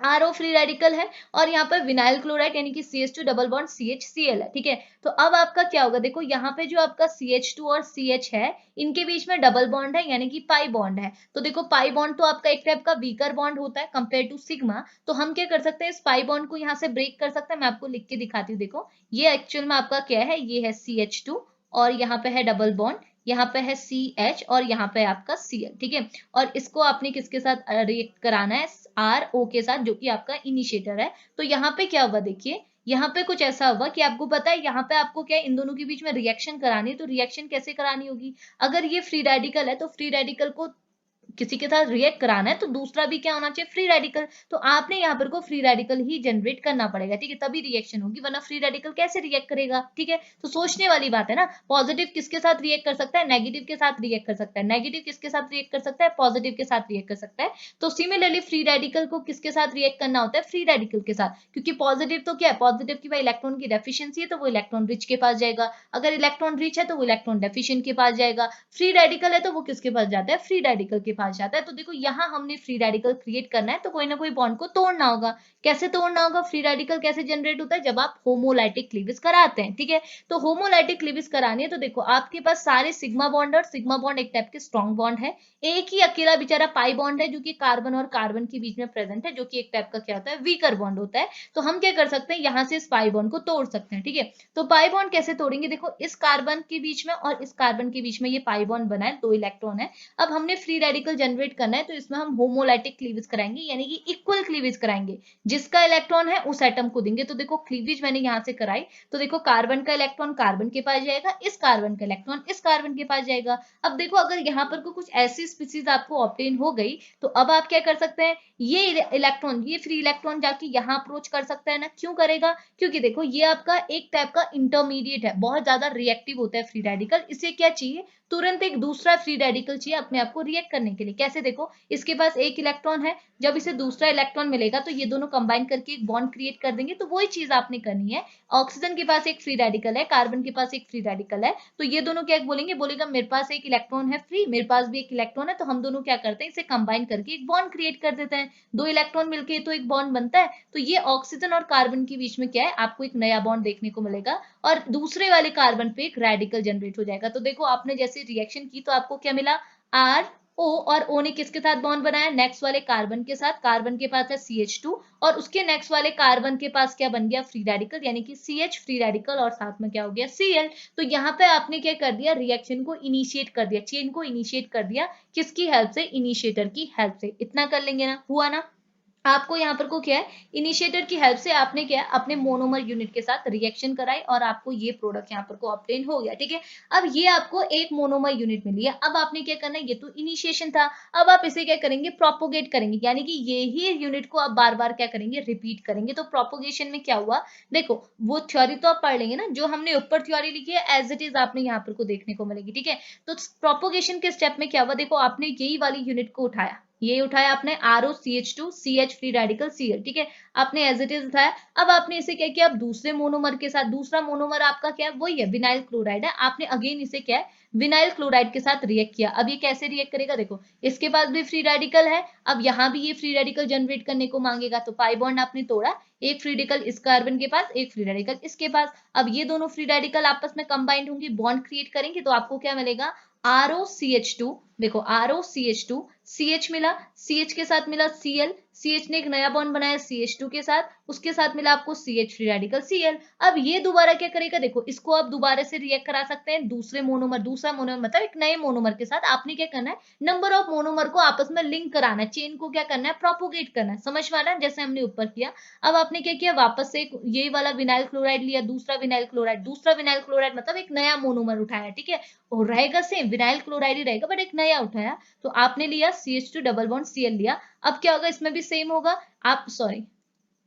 आर ओ फ्री रेडिकल है और यहाँ पर विनाइल क्लोराइड यानी कि CH2 डबल बॉन्ड CHCl है। ठीक है, तो अब आपका क्या होगा, देखो यहाँ पे जो आपका CH2 और CH है, इनके बीच में डबल बॉन्ड है यानी कि पाई बॉन्ड है। तो देखो पाई बॉन्ड तो आपका एक टाइप का वीकर बॉन्ड होता है कंपेयर टू सिग्मा। तो हम क्या कर सकते हैं, इस पाई बॉन्ड को यहाँ से ब्रेक कर सकते हैं। मैं आपको लिख के दिखाती हूँ, देखो ये एक्चुअल में आपका क्या है, ये है CH2 और यहाँ पे है डबल बॉन्ड, यहाँ पे है CH और यहाँ पे आपका Cl। ठीक है, और इसको आपने किसके साथ रिएक्ट कराना है, आर ओ के साथ, जो कि आपका इनिशिएटर है। तो यहाँ पे क्या हुआ, देखिए यहाँ पे कुछ ऐसा हुआ कि आपको पता है यहाँ पे आपको क्या इन दोनों के बीच में रिएक्शन करानी है। तो रिएक्शन कैसे करानी होगी, अगर ये फ्री रेडिकल है तो फ्री रेडिकल को किसी के साथ रिएक्ट कराना है तो दूसरा भी क्या होना चाहिए, फ्री रेडिकल। तो आपने यहाँ पर को फ्री रेडिकल ही जनरेट करना पड़ेगा। ठीक है, तभी रिएक्शन होगी, वरना फ्री रेडिकल कैसे रिएक्ट करेगा। ठीक है, तो सोचने वाली बात है ना, पॉजिटिव किसके साथ रिएक्ट कर सकता है, नेगेटिव के साथ रिएक्ट कर सकता है, नेगेटिव किसके साथ रिएक्ट कर सकता है, पॉजिटिव के साथ रिएक्ट कर सकता है। तो सिमिलरली फ्री रेडिकल को किसके साथ रिएक्ट करना होता है, फ्री रेडिकल के साथ, क्योंकि पॉजिटिव तो क्या है, पॉजिटिव की भाई इलेक्ट्रॉन की डेफिशिएंसी है तो वो इलेक्ट्रॉन रिच के पास जाएगा, अगर इलेक्ट्रॉन रिच है तो वो इलेक्ट्रॉन डेफिशिएंट के पास जाएगा। फ्री रेडिकल है तो वो किसके पास जाता है, फ्री रेडिकल के पास पास जाता है। तो देखो यहाँ हमने फ्री रेडिकल क्रिएट करना है तो कोई ना कोई बॉन्ड को तोड़ना होगा। कैसे तोड़ना होगा? फ्री रेडिकल कैसे जनरेट होता है? जब आप होमोलाइटिक क्लीवेज कराते हैं, ठीक है। तो होमोलाइटिक क्लीवेज करानी है तो देखो आपके पास सारे सिग्मा बॉन्ड, और सिग्मा बॉन्ड एक टाइप के स्ट्रॉन्ग बॉन्ड है। एक ही अकेला बेचारा पाई बॉन्ड है जो कि कार्बन और कार्बन के बीच में प्रेजेंट है, जो कि एक टाइप का क्या होता है? वीकर बॉन्ड होता है। तो हम क्या कर सकते हैं? यहाँ से इस पाई बॉन्ड को तोड़ सकते हैं, ठीक है। तो पाई बॉन्ड कैसे तोड़ेंगे? देखो इस कार्बन के बीच में और इस कार्बन के बीच में ये पाई बॉन्ड बना है, 2 इलेक्ट्रॉन है। अब हमने फ्री रेडिकल जनरेट करना है तो इसमें हम होमोलाइटिक क्लीवेज कराएंगे, यानी कि इक्वल क्लीवेज कराएंगे। जिसका इलेक्ट्रॉन है उस एटम को देंगे। तो देखो क्लीवेज मैंने यहाँ से कराई तो देखो कार्बन का इलेक्ट्रॉन कार्बन के पास जाएगा, इस कार्बन का इलेक्ट्रॉन इस कार्बन के पास जाएगा। अब देखो अगर यहाँ पर कुछ ऐसी स्पीसीज आपको ऑब्टेन हो गई तो अब आप क्या कर सकते हैं? ये इलेक्ट्रॉन, ये फ्री इलेक्ट्रॉन जाके यहाँ अप्रोच कर सकता है ना। क्यों करेगा? क्योंकि देखो ये आपका एक टाइप का इंटरमीडिएट है, बहुत ज्यादा रिएक्टिव होता है फ्री रेडिकल। इसे क्या चाहिए? तुरंत एक दूसरा फ्री रेडिकल चाहिए अपने आप को रिएक्ट करने के लिए। कैसे? देखो इसके पास एक इलेक्ट्रॉन है, जब इसे दूसरा इलेक्ट्रॉन मिलेगा तो ये दोनों कंबाइन करके एक बॉन्ड क्रिएट कर देंगे। तो वही चीज आपने करनी है। ऑक्सीजन के पास एक फ्री रेडिकल है, कार्बन के पास एक फ्री रेडिकल है, तो ये दोनों क्या बोलेंगे? बोलेगा मेरे पास एक इलेक्ट्रॉन है फ्री, मेरे पास भी एक इलेक्ट्रॉन है, तो हम दोनों क्या करते हैं? इसे कंबाइन करके एक बॉन्ड क्रिएट कर देते हैं। 2 इलेक्ट्रॉन मिलके तो एक बॉन्ड बनता है। तो ये ऑक्सीजन और कार्बन के बीच में क्या है? आपको एक नया बॉन्ड देखने को मिलेगा और दूसरे वाले कार्बन पे एक रेडिकल जनरेट हो जाएगा। तो देखो आपने जैसे रिएक्शन की तो आपको क्या मिला? आर ओ, और ओ ने किसके साथ बॉन्ड बनाया? नेक्स्ट वाले कार्बन के साथ। कार्बन के पास है CH2 और उसके नेक्स्ट वाले कार्बन के पास क्या बन गया? फ्री रेडिकल, यानी कि CH फ्री रेडिकल, और साथ में क्या हो गया? Cl। तो यहाँ पे आपने क्या कर दिया? रिएक्शन को इनिशिएट कर दिया, चेन को इनिशिएट कर दिया। किसकी हेल्प से? इनिशिएटर की हेल्प से। इतना कर लेंगे ना, हुआ ना। आपको यहाँ पर को क्या है? इनिशिएटर की हेल्प से आपने क्या है? अपने मोनोमर यूनिट के साथ रिएक्शन कराई और आपको ये प्रोडक्ट यहाँ पर को ऑब्टेन हो गया, ठीक है। अब ये आपको एक मोनोमर यूनिट मिली है। अब आपने क्या करना है? ये तो इनिशिएशन था। अब आप इसे क्या करेंगे? प्रोपोगेट करेंगे, यानी कि ये ही यूनिट को आप बार बार क्या करेंगे? रिपीट करेंगे। तो प्रोपोगेशन में क्या हुआ? देखो वो थ्योरी तो आप पढ़ लेंगे ना, जो हमने ऊपर थ्योरी लिखी है एज इट इज आपने यहाँ पर को देखने को मिलेगी, ठीक है। तो प्रोपोगेशन के स्टेप में क्या हुआ? देखो आपने यही वाली यूनिट को उठाया, ये उठाया आपने ROCH2 CH free radical Cl, ठीक है। आपने एज इट इज उठाया। अब आपने इसे क्या किया? अब दूसरे मोनोमर के साथ, दूसरा मोनोमर आपका क्या है? वही है, विनाइल क्लोराइड है। आपने अगेन इसे क्या है? विनाइल क्लोराइड के साथ रिएक्ट किया। अब ये कैसे रिएक्ट करेगा? देखो इसके पास भी फ्री रेडिकल है, अब यहाँ भी ये फ्री रेडिकल जनरेट करने को मांगेगा। तो पाई बॉन्ड आपने तोड़ा, एक फ्री रेडिकल इस कार्बन के पास, एक फ्री रेडिकल इसके पास। अब ये दोनों फ्री रेडिकल आपस में कंबाइंड होंगे, बॉन्ड क्रिएट करेंगे, तो आपको क्या मिलेगा? ROCH2। देखो ROCH2, CH मिला, CH के साथ मिला Cl, CH ने एक नया बॉन्ड बनाया CH2 के साथ, उसके साथ मिला आपको CH फ्री रेडिकल Cl। अब ये दोबारा क्या करेगा? देखो इसको आप दोबारा से रिएक्ट करा सकते हैं दूसरा मोनोमर मतलब एक नए मोनोमर के साथ। आपने क्या करना है? नंबर ऑफ मोनोमर को आपस में लिंक कराना है, चेन को क्या करना है? प्रोपोगेट करना है। समझ में आ रहा है? जैसे हमने ऊपर किया। अब आपने क्या किया? वापस से ये वाला विनाइल क्लोराइड लिया, दूसरा विनाइल क्लोराइड मतलब एक नया मोनोमर उठाया, ठीक है। और रहेगा सेम, विनाइल क्लोराइड ही रहेगा बट एक नया उठाया। तो आपने लिया CH2 डबल बॉन्ड Cl लिया। अब क्या होगा? इसमें भी सेम होगा। आप सॉरी,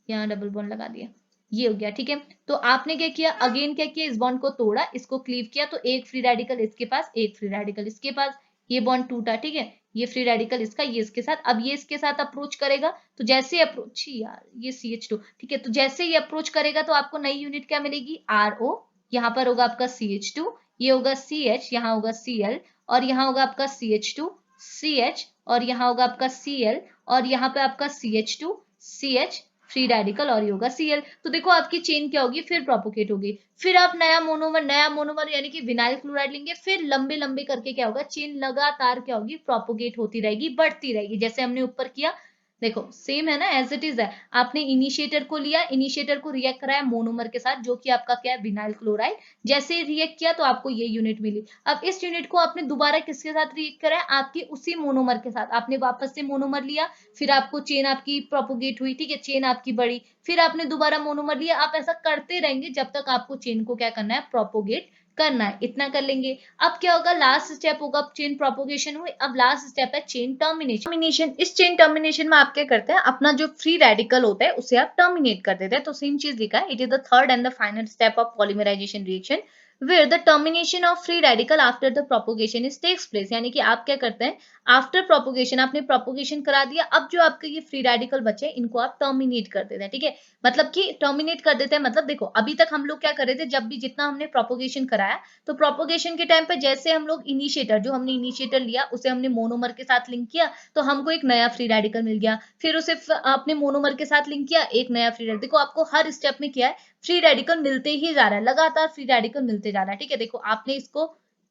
यहाँ डबल बॉन्ड लगा दिया, ये हो गया, ठीक है। तो आपने क्या किया? अगेन क्या किया? इस बॉन्ड को तोड़ा, इसको क्लीव किया, तो एक फ्री रेडिकल इसके पास, एक फ्री रेडिकल इसके पास, ये बॉन्ड टूटा, ठीक है। ये फ्री रेडिकल इसका, ये इसके साथ। अब ये इसके साथ अप्रोच करेगा, तो जैसे अप्रोच, यार ये CH2, ठीक है। तो जैसे ये अप्रोच करेगा तो आपको नई यूनिट क्या मिलेगी? RO। यहाँ पर होगा आपका CH2, ये होगा CH, यहाँ होगा Cl, और यहाँ होगा आपका CH2 CH, और यहाँ होगा आपका Cl, और यहाँ पे आपका CH2 CH फ्री रेडिकल, और ये होगा Cl। तो देखो आपकी चेन क्या होगी? फिर प्रोपोगेट होगी। फिर आप नया मोनोमर यानी कि विनाइल क्लोराइड लेंगे, फिर लंबे लंबे करके क्या होगा? चेन लगातार क्या होगी? प्रोपोगेट होती रहेगी, बढ़ती रहेगी, जैसे हमने ऊपर किया। देखो सेम है ना, एज इट इज है। आपने इनिशिएटर को लिया, इनिशिएटर को रिएक्ट कराया मोनोमर के साथ, जो कि आपका क्या है? Vinyl chloride. जैसे रिएक्ट किया तो आपको ये यूनिट मिली। अब इस यूनिट को आपने दोबारा किसके साथ रिएक्ट कराया? आपके उसी मोनोमर के साथ। आपने वापस से मोनोमर लिया, फिर आपको चेन आपकी प्रोपोगेट हुई, ठीक है, चेन आपकी बढ़ी, फिर आपने दोबारा मोनोमर लिया। आप ऐसा करते रहेंगे जब तक आपको चेन को क्या करना है? प्रोपोगेट करना है। इतना कर लेंगे। अब क्या होगा? लास्ट स्टेप होगा, चेन प्रोपोगेशन हुई, अब लास्ट स्टेप है चेन टर्मिनेशन। इस चेन टर्मिनेशन में आप क्या करते हैं? अपना जो फ्री रेडिकल होता है उसे आप टर्मिनेट कर देते हैं। तो सेम चीज लिखा है, it is the third and the final step of polymerisation reaction where the termination of free radical after the propagation is takes place। यानी कि आप क्या करते हैं, आफ्टर प्रोपोगेशन आपने प्रोपोगेशन करा दिया, अब जो आपके ये फ्री रेडिकल बचे इनको आप टर्मिनेट कर देते हैं, ठीक है। मतलब कि टर्मिनेट कर देते हैं, मतलब देखो अभी तक हम लोग क्या कर रहे थे, जब भी जितना हमने प्रोपोगेशन कराया तो प्रोपोगेशन के टाइम पे जैसे हम लोग इनिशिएटर, जो हमने इनिशिएटर लिया उसे हमने मोनोमर के साथ लिंक किया तो हमको एक नया फ्री रेडिकल मिल गया, फिर उसे आपने मोनोमर के साथ लिंक किया, एक नया फ्री रेडिकल। देखो आपको हर स्टेप में क्या है, फ्री रेडिकल मिलते ही जा रहा है, लगातार फ्री रेडिकल मिलते जा रहा है, ठीक है। देखो आपने इसको,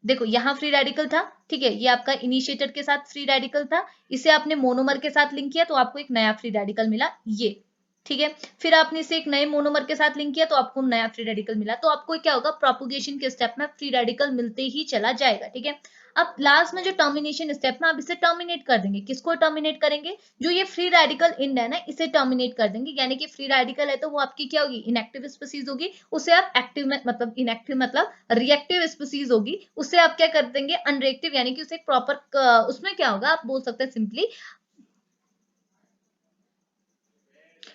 देखो यहाँ फ्री रेडिकल था, ठीक है, ये आपका इनिशिएटर के साथ फ्री रेडिकल था, इसे आपने मोनोमर के साथ लिंक किया तो आपको एक नया फ्री रेडिकल मिला ये, ठीक है। फिर आपने इसे एक नए मोनोमर के साथ लिंक किया तो आपको नया फ्री रेडिकल मिला, तो आपको क्या होगा, प्रोपोगेशन के स्टेप में फ्री रेडिकल मिलते ही चला जाएगा, ठीक है। अब लास्ट में जो टर्मिनेशन स्टेप में आप इसे टर्मिनेट कर देंगे, किसको टर्मिनेट करेंगे, जो ये फ्री रेडिकल इंड है ना इसे टर्मिनेट कर देंगे, यानी कि फ्री रेडिकल है तो वो आपकी क्या होगी, इनएक्टिव स्पीसीज होगी, उसे आप एक्टिव में, मतलब इनएक्टिव मतलब रिएक्टिव स्पीसीज होगी, उसे आप क्या कर देंगे, अनरिएक्टिव, यानी कि उसे एक प्रॉपर, उसमें क्या होगा आप बोल सकते हैं सिंपली,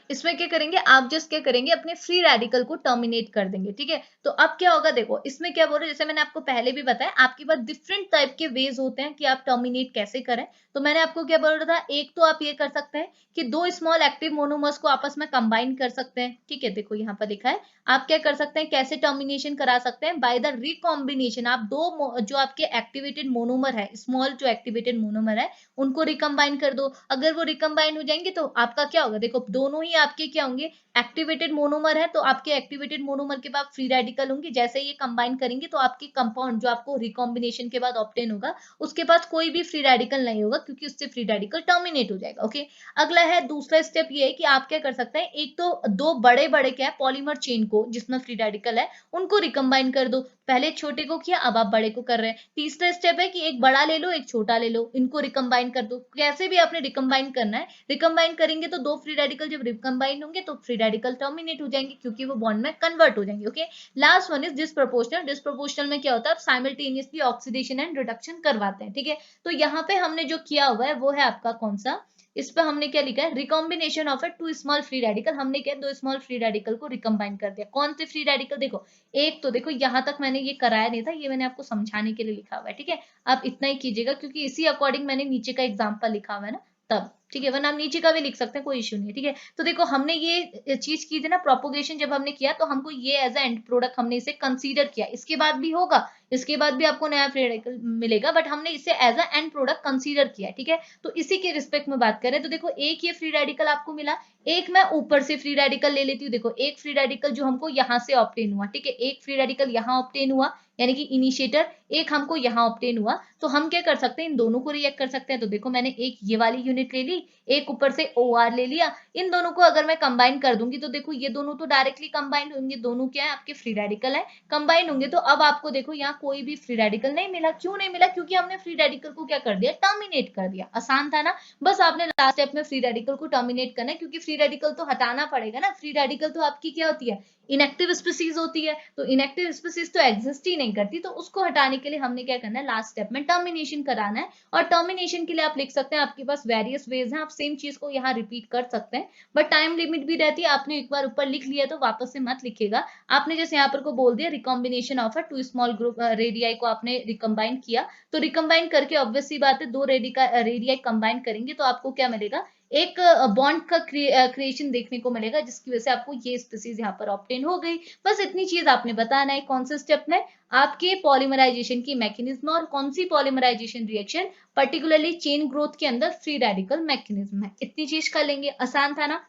इसमें क्या करेंगे आप, जस्ट क्या करेंगे अपने फ्री रेडिकल को टर्मिनेट कर देंगे, ठीक है। तो अब क्या होगा, देखो इसमें क्या बोल रहे हैं, जैसे मैंने आपको पहले भी बताया आपके पास डिफरेंट टाइप के वेज होते हैं कि आप टर्मिनेट कैसे करें। तो मैंने आपको क्या बोल रहा था, एक तो आप ये कर सकते हैं कि दो स्मॉल एक्टिव मोनोमर्स को आपस में कंबाइन कर सकते हैं, ठीक है। देखो यहाँ पर लिखा है, आप क्या कर सकते हैं, कैसे टर्मिनेशन करा सकते हैं, बाय द रिकॉम्बिनेशन, आप दो जो आपके एक्टिवेटेड मोनोमर है, स्मॉल जो एक्टिवेटेड मोनोमर है उनको रिकम्बाइन कर दो। अगर वो रिकम्बाइन हो जाएंगे तो आपका क्या होगा, देखो दोनों ही आपके क्या होंगे, एक्टिवेटेड मोनोमर है तो आपके एक्टिवेटेड मोनोमर के बाद फ्री रेडिकल होंगे, जैसे ये कंबाइन करेंगे तो आपके कंपाउंड जो आपको रिकॉम्बिनेशन के बाद ऑब्टेन होगा उसके पास कोई भी फ्री रेडिकल नहीं होगा क्योंकि उससे फ्री रेडिकल टर्मिनेट हो जाएगा, ओके। अगला है दूसरा स्टेप ये है कि आप क्या कर सकते हैं, एक तो दो बड़े बड़े क्या है पॉलीमर चेन को जिसमें फ्री रेडिकल है उनको रिकम्बाइन कर दो, पहले छोटे को किया अब आप बड़े को कर रहे हैं। तीसरा स्टेप है कि एक बड़ा ले लो एक छोटा ले लो, इनको रिकम्बाइन कर दो, कैसे भी आपने रिकम्बाइन करना है, रिकम्बाइन करेंगे तो दो फ्री रेडिकल जब रिकम्बाइन होंगे तो फ्री रेडिकल टर्मिनेट हो जाएंगे क्योंकि वो बॉन्ड में कन्वर्ट हो जाएंगे, okay. Last one is disproportional. Disproportional में क्या होता है, आप साइमल्टेनियसली ऑक्सीडेशन एंड रिडक्शन करवाते हैं, ठीक है। तो यहाँ पे हमने जो किया हुआ है वो है आपका कौन सा, इस पे हमने क्या लिखा है, recombination of a two small free radical, हमने क्या दो स्मॉल फ्री रेडिकल को रिकम्बाइन कर दिया। कौन से फ्री रेडिकल, देखो एक तो देखो यहाँ तक मैंने ये कराया नहीं था, ये मैंने आपको समझाने के लिए लिखा हुआ है, ठीक है। आप इतना ही कीजिएगा क्योंकि इसी अकॉर्डिंग मैंने नीचे का एग्जाम्पल लिखा हुआ है ना, तब ठीक है, वरना आप नीचे का भी लिख सकते हैं, कोई इश्यू नहीं है, ठीक है। तो देखो हमने ये चीज की थी ना, प्रोपोगेशन जब हमने किया तो हमको ये एज एंड प्रोडक्ट हमने इसे कंसीडर किया, इसके बाद भी होगा, इसके बाद भी आपको नया फ्री रेडिकल मिलेगा, बट हमने इसे as a end product consider किया, ठीक है। तो इसी के रिस्पेक्ट में बात करें तो देखो एक ये फ्री रेडिकल आपको मिला, एक मैं ऊपर से फ्री रेडिकल ले लेती हूँ, देखो एक फ्री रेडिकल जो हमको यहाँ से ऑब्टेन हुआ, ठीक है, एक फ्री रेडिकल यहाँ ऑब्टेन हुआ यानी कि इनिशिएटर, एक हमको यहाँ ऑब्टेन हुआ, तो हम क्या कर सकते हैं, इन दोनों को रिएक्ट कर सकते हैं। तो देखो मैंने एक ये वाली यूनिट ले ली, एक ऊपर से OR ले लिया, इन दोनों को अगर मैं कंबाइन कर दूंगी तो देखो ये दोनों तो डायरेक्टली कंबाइन होंगे, दोनों क्या है आपके फ्री रेडिकल है, कंबाइन होंगे तो अब आपको देखो यहाँ कोई भी फ्री रेडिकल नहीं मिला, क्यों नहीं मिला, क्योंकि हमने फ्री रेडिकल को क्या कर दिया, टर्मिनेट कर दिया। आसान था ना, बस आपने लास्ट स्टेप में फ्री रेडिकल को टर्मिनेट करना है क्योंकि फ्री रेडिकल तो हटाना पड़ेगा ना, फ्री रेडिकल तो आपकी क्या होती है, इनएक्टिव स्पीसीज होती है, तो इनएक्टिव स्पीसीज तो एग्जिस्ट ही नहीं करती, तो उसको हटाने के लिए हमने क्या करना है, लास्ट स्टेप में टर्मिनेशन कराना है। और टर्मिनेशन के लिए आप लिख सकते हैं, आपके पास वेरियस वेज हैं, आप सेम चीज को यहाँ रिपीट कर सकते हैं, बट टाइम लिमिट भी रहती है, आपने एक बार ऊपर लिख लिया तो वापस से मत लिखिएगा। आपने जैसे यहाँ पर को बोल दिया recombination of a two small group रेडियाई को आपने रिकम्बाइन किया, तो रिकम्बाइन करके ऑब्वियस सी बात है दो रेडियाई कंबाइन करेंगे तो आपको क्या मिलेगा, एक बॉन्ड का क्रिएशन देखने को मिलेगा जिसकी वजह से आपको ये स्पीसीज यहाँ पर ऑब्टेन हो गई। बस इतनी चीज आपने बताना है, कौन से स्टेप में, आपके पॉलीमराइजेशन की मैकेनिज्म और कौन सी polymerization reaction particularly chain growth के अंदर फ्री रेडिकल मैकेनिज्म है, इतनी चीज कर लेंगे, आसान था ना।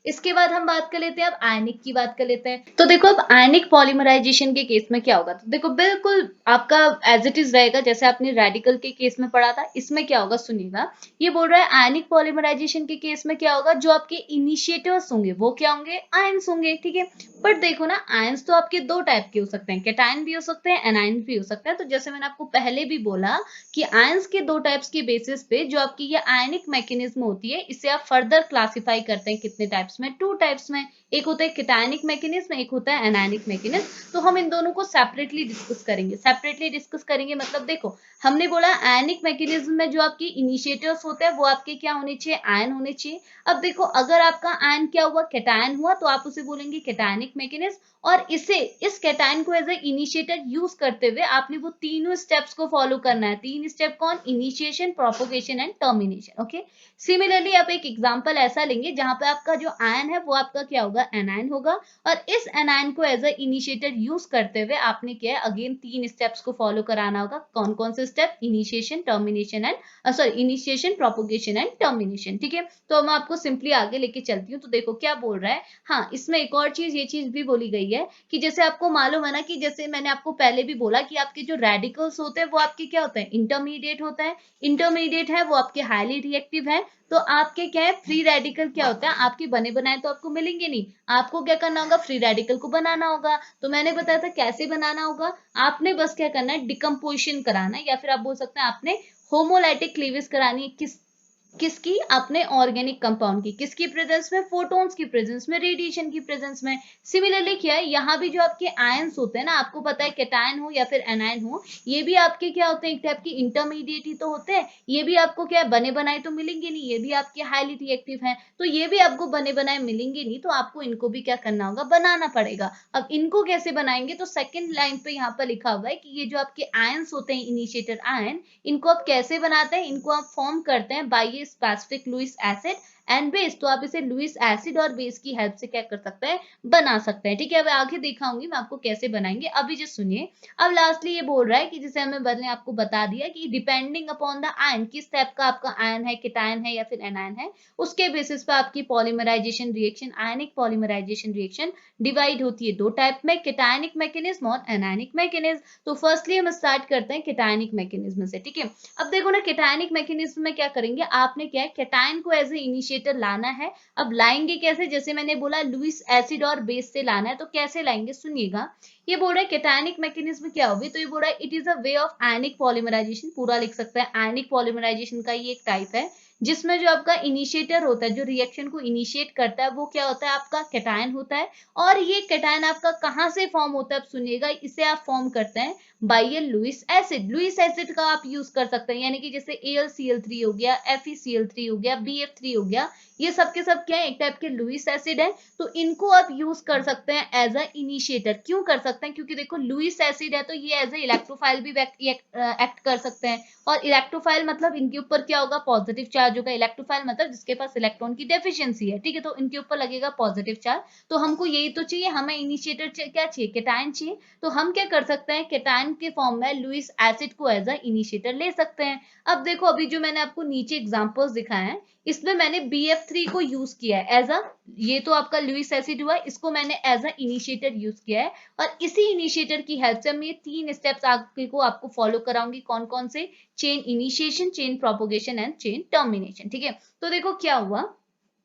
इसके बाद हम बात कर लेते हैं, अब आयनिक की बात कर लेते हैं। तो देखो अब आयनिक पॉलीमराइजेशन के केस में क्या होगा, तो देखो बिल्कुल आपका एज इट इज रहेगा जैसे आपने रेडिकल के केस में पढ़ा था। इसमें क्या होगा सुनिएगा, ये बोल रहा है आयनिक पॉलीमराइजेशन के केस में क्या होगा, जो आपके इनिशिएटर्स होंगे वो क्या होंगे, आयंस होंगे, ठीक है। बट देखो ना आयंस तो आपके दो टाइप के हो सकते हैं, कैटायन भी हो सकते हैं, एनायन भी हो सकता है। तो जैसे मैंने आपको पहले भी बोला कि आयंस के दो टाइप्स के बेसिस पे जो आपकी ये आयनिक मैकेनिज्म होती है इसे आप फर्दर क्लासिफाई करते हैं कितने कितने टाइप्स में, 2 टाइप्स में, एक होता है कैटायनिक मैकेनिज्म, एक होता है एनायनिक मैकेनिज्म। तो हम इन दोनों को सेपरेटली डिस्कस करेंगे। सेपरेटली डिस्कस करेंगे मतलब देखो हमने बोला आयनिक मैकेनिज्म में जो आपके इनिशिएटर्स होते हैं वो आपके क्या होने चाहिए, आयन होने चाहिए। अब देखो अगर आपका आयन क्या हुआ, कैटायन हुआ, तो आप उसे बोलेंगे कैटायनिक मैकेनिज्म। और इस कैटायन को एज ए इनिशिएटर यूज करते हुए आपने वो तीनों स्टेप्स को फॉलो करना है। 3 स्टेप कौन, initiation, propagation and termination. Okay, similarly आप एक एग्जांपल ऐसा लेंगे जहां पे आपका जो आयन है वो आपका क्या होगा, एनायन होगा। और इस एनायन को एज ए इनिशिएटर यूज करते हुए आपने क्या है, अगेन 3 स्टेप्स को फॉलो कराना होगा। कौन कौन से step, initiation, termination and initiation, propagation and termination. ठीक है, तो मैं आपको सिंपली आगे लेके चलती हूँ। तो देखो क्या बोल रहा है, हाँ इसमें एक और चीज, ये चीज भी बोली गई है कि जैसे आपको मालूम है ना कि जैसे मैंने आपको पहले भी बोला कि आपके जो रेडिकल्स होते हैं वो आपके क्या होते हैं, इंटरमीडिएट होता है। इंटरमीडिएट है वो आपके हाईली रिएक्टिव है। तो आपके क्या है, फ्री रेडिकल क्या होता है, आपके बने बनाए तो आपको मिलेंगे नहीं, आपको क्या करना होगा, फ्री रेडिकल को बनाना होगा। तो मैंने बताया था कैसे बनाना होगा, आपने बस क्या करना है, डिकम्पोजिशन कराना है, या फिर आप बोल सकते हैं आपने होमोलाइटिक क्लीवेज करानी है। किसकी, आपने ऑर्गेनिक कंपाउंड की, किसकी प्रेजेंस में, फोटोन्स की प्रेजेंस में, रेडिएशन की प्रेजेंस में। सिमिलरली क्या है, यहाँ भी जो आपके आयंस होते हैं ना, आपको पता है कैटायन हो या फिर एनायन हो, ये भी आपके क्या होते हैं, एक टाइप की इंटरमीडिएट ही तो होते हैं। ये भी आपको क्या बने बनाए तो मिलेंगे नहीं, ये भी आपके हाईली रिएक्टिव हैं, तो ये भी आपको बने बनाए मिलेंगे नहीं, तो आपको इनको भी क्या करना होगा, बनाना पड़ेगा। अब इनको कैसे बनाएंगे, तो सेकेंड लाइन पे यहाँ पर लिखा हुआ है कि ये जो आपके आयंस होते हैं, इनिशिएटर आयन, इनको आप कैसे बनाते हैं, इनको आप फॉर्म करते हैं by specific Lewis acid and base. तो आप इसे लुईस एसिड और बेस की हेल्प से क्या कर सकते हैं, बना सकते हैं। ठीक है, अब आगे दिखाऊंगी मैं आपको कैसे बनाएंगे, अभी जो सुनिए। अब लास्टली ये बोल रहा है कि जैसे हमें मैंने आपको बता दिया कि डिपेंडिंग अपॉन द आयन, किस टाइप का आपका आयन है, कैटायन है या फिर एनायन है, उसके बेसिस पे आपकी पॉलीमराइजेशन रिएक्शन, आयनिक पॉलीमराइजेशन रिएक्शन डिवाइड होती है 2 टाइप में, कैटायनिक मैकेनिज्म और एनायनिक मैकेनिज्म। तो फर्स्टली हम स्टार्ट करते हैं कैटायनिक मैकेनिज्म से। ठीक है, अब देखो ना कैटायनिक मैकेनिज्म में क्या करेंगे, आपने क्या है, कैटायन को एज ए इनिशिएटर लाना है। अब लाएंगे कैसे, जैसे मैंने बोला लुईस एसिड और बेस से लाना है, तो कैसे लाएंगे सुनिएगा। ये बोल रहा है कैटायनिक मैकेनिज्म क्या होगी, तो ये बोल रहा है it is a way of ionic polymerisation, पूरा लिख सकते हैं, आयनिक पॉलीमराइजेशन का ये एक टाइप है जिसमें जो आपका इनिशिएटर होता है, जो रिएक्शन को इनिशिएट करता है, वो क्या होता है, आपका कैटायन होता है। और ये कैटायन आपका कहाँ से फॉर्म होता है, अब सुनिएगा, इसे आप फॉर्म करते हैं by Lewis acid. Lewis acid का आप यूज कर सकते हैं, यानी कि जैसे AlCl3 हो गया, FeCl3 हो गया, BF3 हो गया, ये सब के सब क्या है, एक टाइप के लुईस एसिड है। तो इनको आप यूज कर सकते हैं एज अ इनिशिएटर। क्यों कर सकते हैं, क्योंकि देखो लुईस एसिड है तो ये एज ए इलेक्ट्रोफाइल भी एक्ट कर सकते हैं। और इलेक्ट्रोफाइल मतलब इनके ऊपर क्या होगा, पॉजिटिव चार्ज होगा। इलेक्ट्रोफाइल मतलब जिसके पास इलेक्ट्रॉन की डेफिशिएंसी है, ठीक है, तो इनके ऊपर लगेगा पॉजिटिव चार्ज। तो हमको यही तो चाहिए, हमें इनिशिएटर क्या चाहिए, कैटायन चाहिए। तो हम क्या कर सकते हैं, कैटायन के फॉर्म में लुईस एसिड को एज अ इनिशिएटर ले सकते हैं। अब देखो अभी जो मैंने आपको नीचे एग्जांपल्स दिखाए हैं, इसमें मैंने BF3 को यूज किया है एज अ, ये तो आपका लुईस एसिड हुआ, इसको मैंने एज अ इनिशिएटर यूज किया है। और इसी इनिशिएटर की हेल्प से हम ये 3 स्टेप्स आपको फॉलो कराऊंगी। कौन कौन से, chain initiation, chain propagation and chain termination. ठीक है, तो देखो क्या हुआ,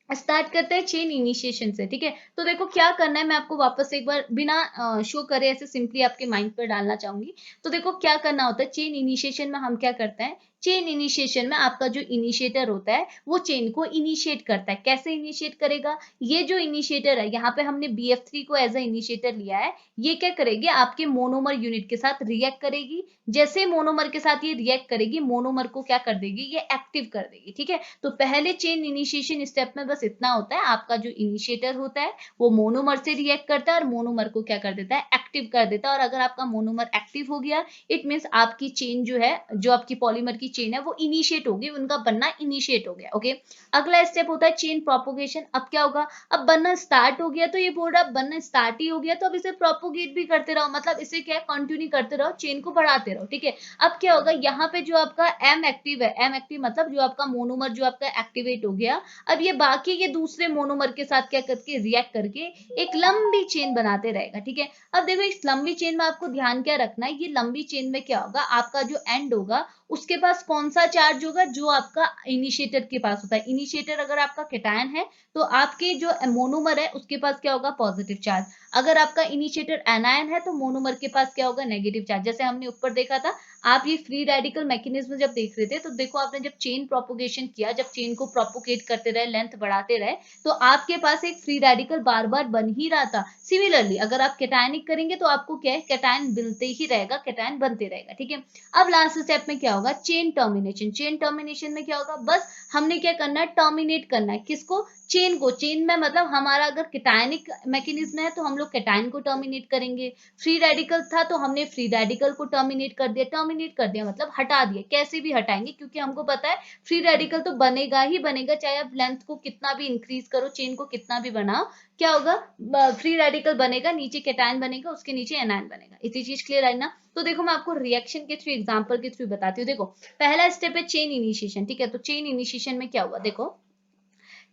स्टार्ट करते हैं चेन इनिशिएशन से। ठीक है, तो देखो क्या करना है, मैं आपको वापस एक बार बिना शो करे ऐसे सिंपली आपके माइंड पर डालना चाहूंगी। तो देखो क्या करना होता है, चेन इनिशिएशन में हम क्या करते हैं, चेन इनिशिएशन में आपका जो इनिशिएटर होता है वो चेन को इनिशिएट करता है। कैसे इनिशिएट करेगा, ये जो इनिशिएटर है, यहाँ पे हमने BF3 को एज ए इनिशिएटर लिया है, ये क्या करेगी, आपके मोनोमर यूनिट के साथ रिएक्ट करेगी। जैसे मोनोमर के साथ ये रिएक्ट करेगी, मोनोमर को क्या कर देगी, ये एक्टिव कर देगी। ठीक है, तो पहले चेन इनिशिएशन स्टेप में बस इतना होता है, आपका जो इनिशिएटर होता है वो मोनोमर से रिएक्ट करता है और मोनोमर को क्या कर देता है, एक्टिव कर देता है। और अगर आपका मोनोमर एक्टिव हो गया, इट मींस आपकी चेन जो है, जो आपकी पॉलीमर की चेन है वो इनिशिएट होगी, उनका बनना इनिशिएट हो गया। ओके, अगला स्टेप होता है चेन प्रोपोगेशन। अब क्या होगा, अब बनना स्टार्ट हो गया, तो ये बोल रहा है बनना स्टार्ट ही हो गया, तो अब इसे प्रोपोगेट भी करते रहो, मतलब इसे क्या कंटिन्यू करते रहो, चेन को बढ़ाते रहो। ठीक है, अब क्या होगा, यहाँ पे जो आपका M एक्टिव है, M एक्टिव मतलब जो आपका मोनोमर जो आपका एक्टिवेट हो गया, अब ये बाकी के दूसरे मोनोमर के साथ क्या करके रिएक्ट करके एक लंबी चेन बनाते रहेगा। ठीक है, अब देखो इस लंबी चेन में आपको ध्यान क्या रखना है, ये लंबी चेन में क्या होगा, आपका जो एंड होगा उसके पास कौन सा चार्ज होगा, जो आपका इनिशिएटर के पास होता है। इनिशिएटर अगर आपका कैटायन है तो आपके जो मोनोमर है उसके पास क्या होगा, पॉजिटिव चार्ज। अगर आपका इनिशिएटर एनायन है तो मोनोमर के पास क्या होगा, नेगेटिव चार्ज। जैसे हमने ऊपर देखा था, आप ये फ्री रेडिकल मैकेनिज्म जब देख रहे थे तो देखो आपने जब चेन प्रोपोगेशन किया, जब चेन को प्रोपोगेट करते रहे, लेंथ बढ़ाते रहे, तो आपके पास एक फ्री रेडिकल बार बार बन ही रहा था। सिमिलरली अगर आप कैटायनिक करेंगे तो आपको क्या है, कैटायन मिलते ही रहेगा, कैटायन बनते रहेगा, ठीक है। अब लास्ट स्टेप में क्या होगा, चेन टर्मिनेशन। चेन टर्मिनेशन में क्या होगा, बस हमने क्या करना है, टर्मिनेट करना है। किसको, चेन को। चेन में मतलब हमारा अगर कैटायनिक मैकेनिज्म है तो हम लोग कैटायन को टर्मिनेट करेंगे, फ्री रेडिकल था तो हमने फ्री रेडिकल को टर्मिनेट कर दिया। टर्मिनेट कर दिया मतलब हटा दिया, कैसे भी हटाएंगे, क्योंकि हमको पता है फ्री रेडिकल तो बनेगा ही बनेगा, चाहे आप लेंथ को कितना भी इंक्रीज करो, चेन को कितना भी बनाओ, क्या होगा, फ्री रेडिकल बनेगा, नीचे कैटायन बनेगा, उसके नीचे एनायन बनेगा। इतनी चीज क्लियर है ना। तो देखो मैं आपको रिएक्शन के थ्रू, एग्जांपल के थ्रू बताती हूँ। देखो पहला स्टेप है चेन इनिशिएशन, ठीक है। तो चेन इनिशिएशन में क्या हुआ, देखो